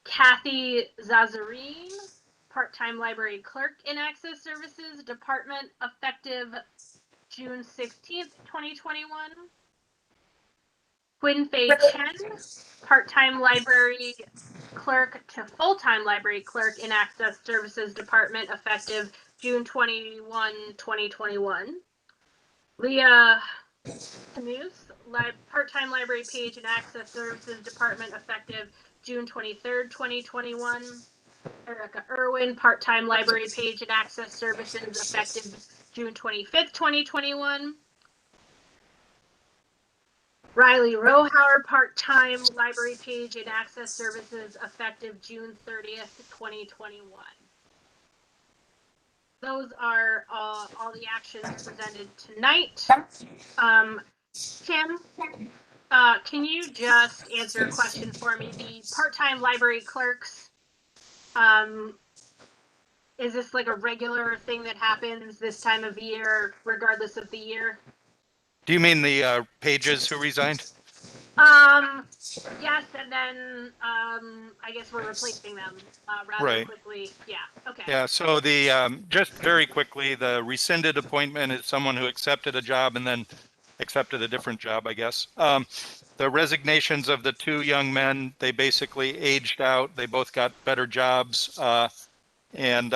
Kathy Zazarine, part-time library clerk in access services department effective June 16th, 2021. Quinn Fei Chen, part-time library clerk to full-time library clerk in access services department effective June 21, 2021. Leah Canuse, part-time library page and access services department effective June 23rd, 2021. Erica Irwin, part-time library page and access services effective June 25th, 2021. Riley Rohauer, part-time library page and access services effective June 30th, 2021. Those are all the actions presented tonight. Tim, can you just answer a question for me? The part-time library clerks, is this like a regular thing that happens this time of year, regardless of the year? Do you mean the pages who resigned? Yes, and then I guess we're replacing them rather Right. quickly. Yeah. Okay. Yeah, so the just very quickly, the rescinded appointment is someone who accepted a job and then accepted a different job, I guess. The resignations of the two young men, they basically aged out. They both got better jobs and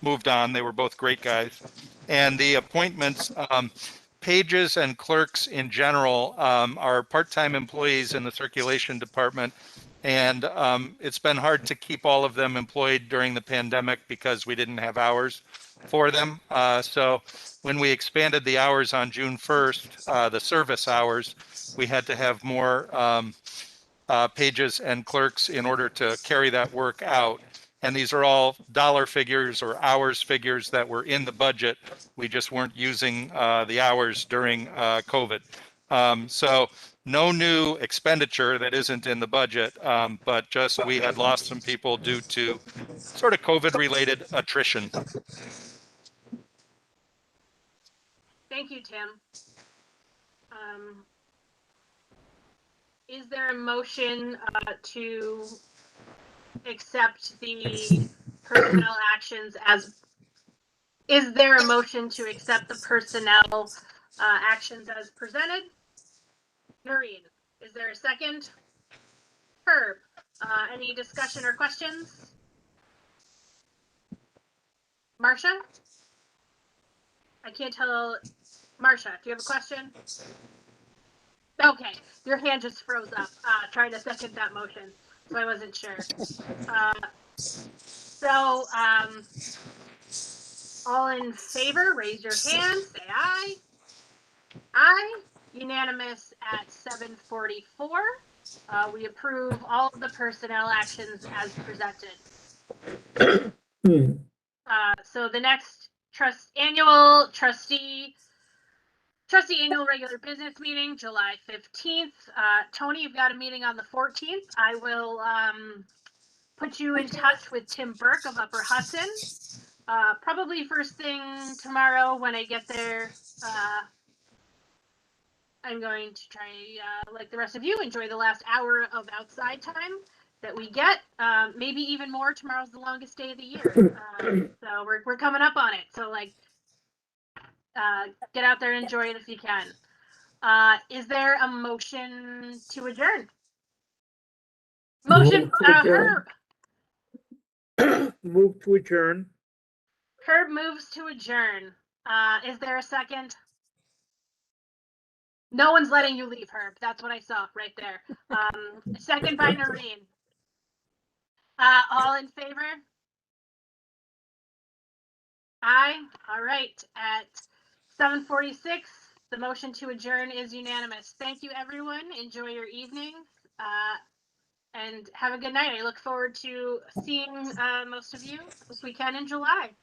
moved on. They were both great guys. And the appointments, pages and clerks in general are part-time employees in the circulation department. And it's been hard to keep all of them employed during the pandemic because we didn't have hours for them. So when we expanded the hours on June 1st, the service hours, we had to have more pages and clerks in order to carry that work out. And these are all dollar figures or hours figures that were in the budget. We just weren't using the hours during COVID. So no new expenditure that isn't in the budget, but just we had lost some people due to sort of COVID-related attrition. Thank you, Tim. Is there a motion to accept the personnel actions as? Is there a motion to accept the personnel actions as presented? Noreen, is there a second? Herb, any discussion or questions? Marcia? I can't tell. Marcia, do you have a question? Okay, your hand just froze up, trying to second that motion, so I wasn't sure. All in favor, raise your hand, say aye. Aye, unanimous at 7:44. We approve all of the personnel actions as presented. So the next annual trustee annual regular business meeting, July 15th. Tony, you've got a meeting on the 14th. I will put you in touch with Tim Burke of Upper Hudson. Probably first thing tomorrow when I get there. I'm going to try, like the rest of you, enjoy the last hour of outside time that we get. Maybe even more. Tomorrow's the longest day of the year. So we're coming up on it. So like, get out there and enjoy it if you can. Is there a motion to adjourn? Motion, Herb. Move to adjourn. Herb moves to adjourn. Is there a second? No one's letting you leave, Herb. That's what I saw right there. Second by Noreen. All in favor? Aye. All right. At 7:46, the motion to adjourn is unanimous. Thank you, everyone. Enjoy your evening. And have a good night. I look forward to seeing most of you this weekend in July.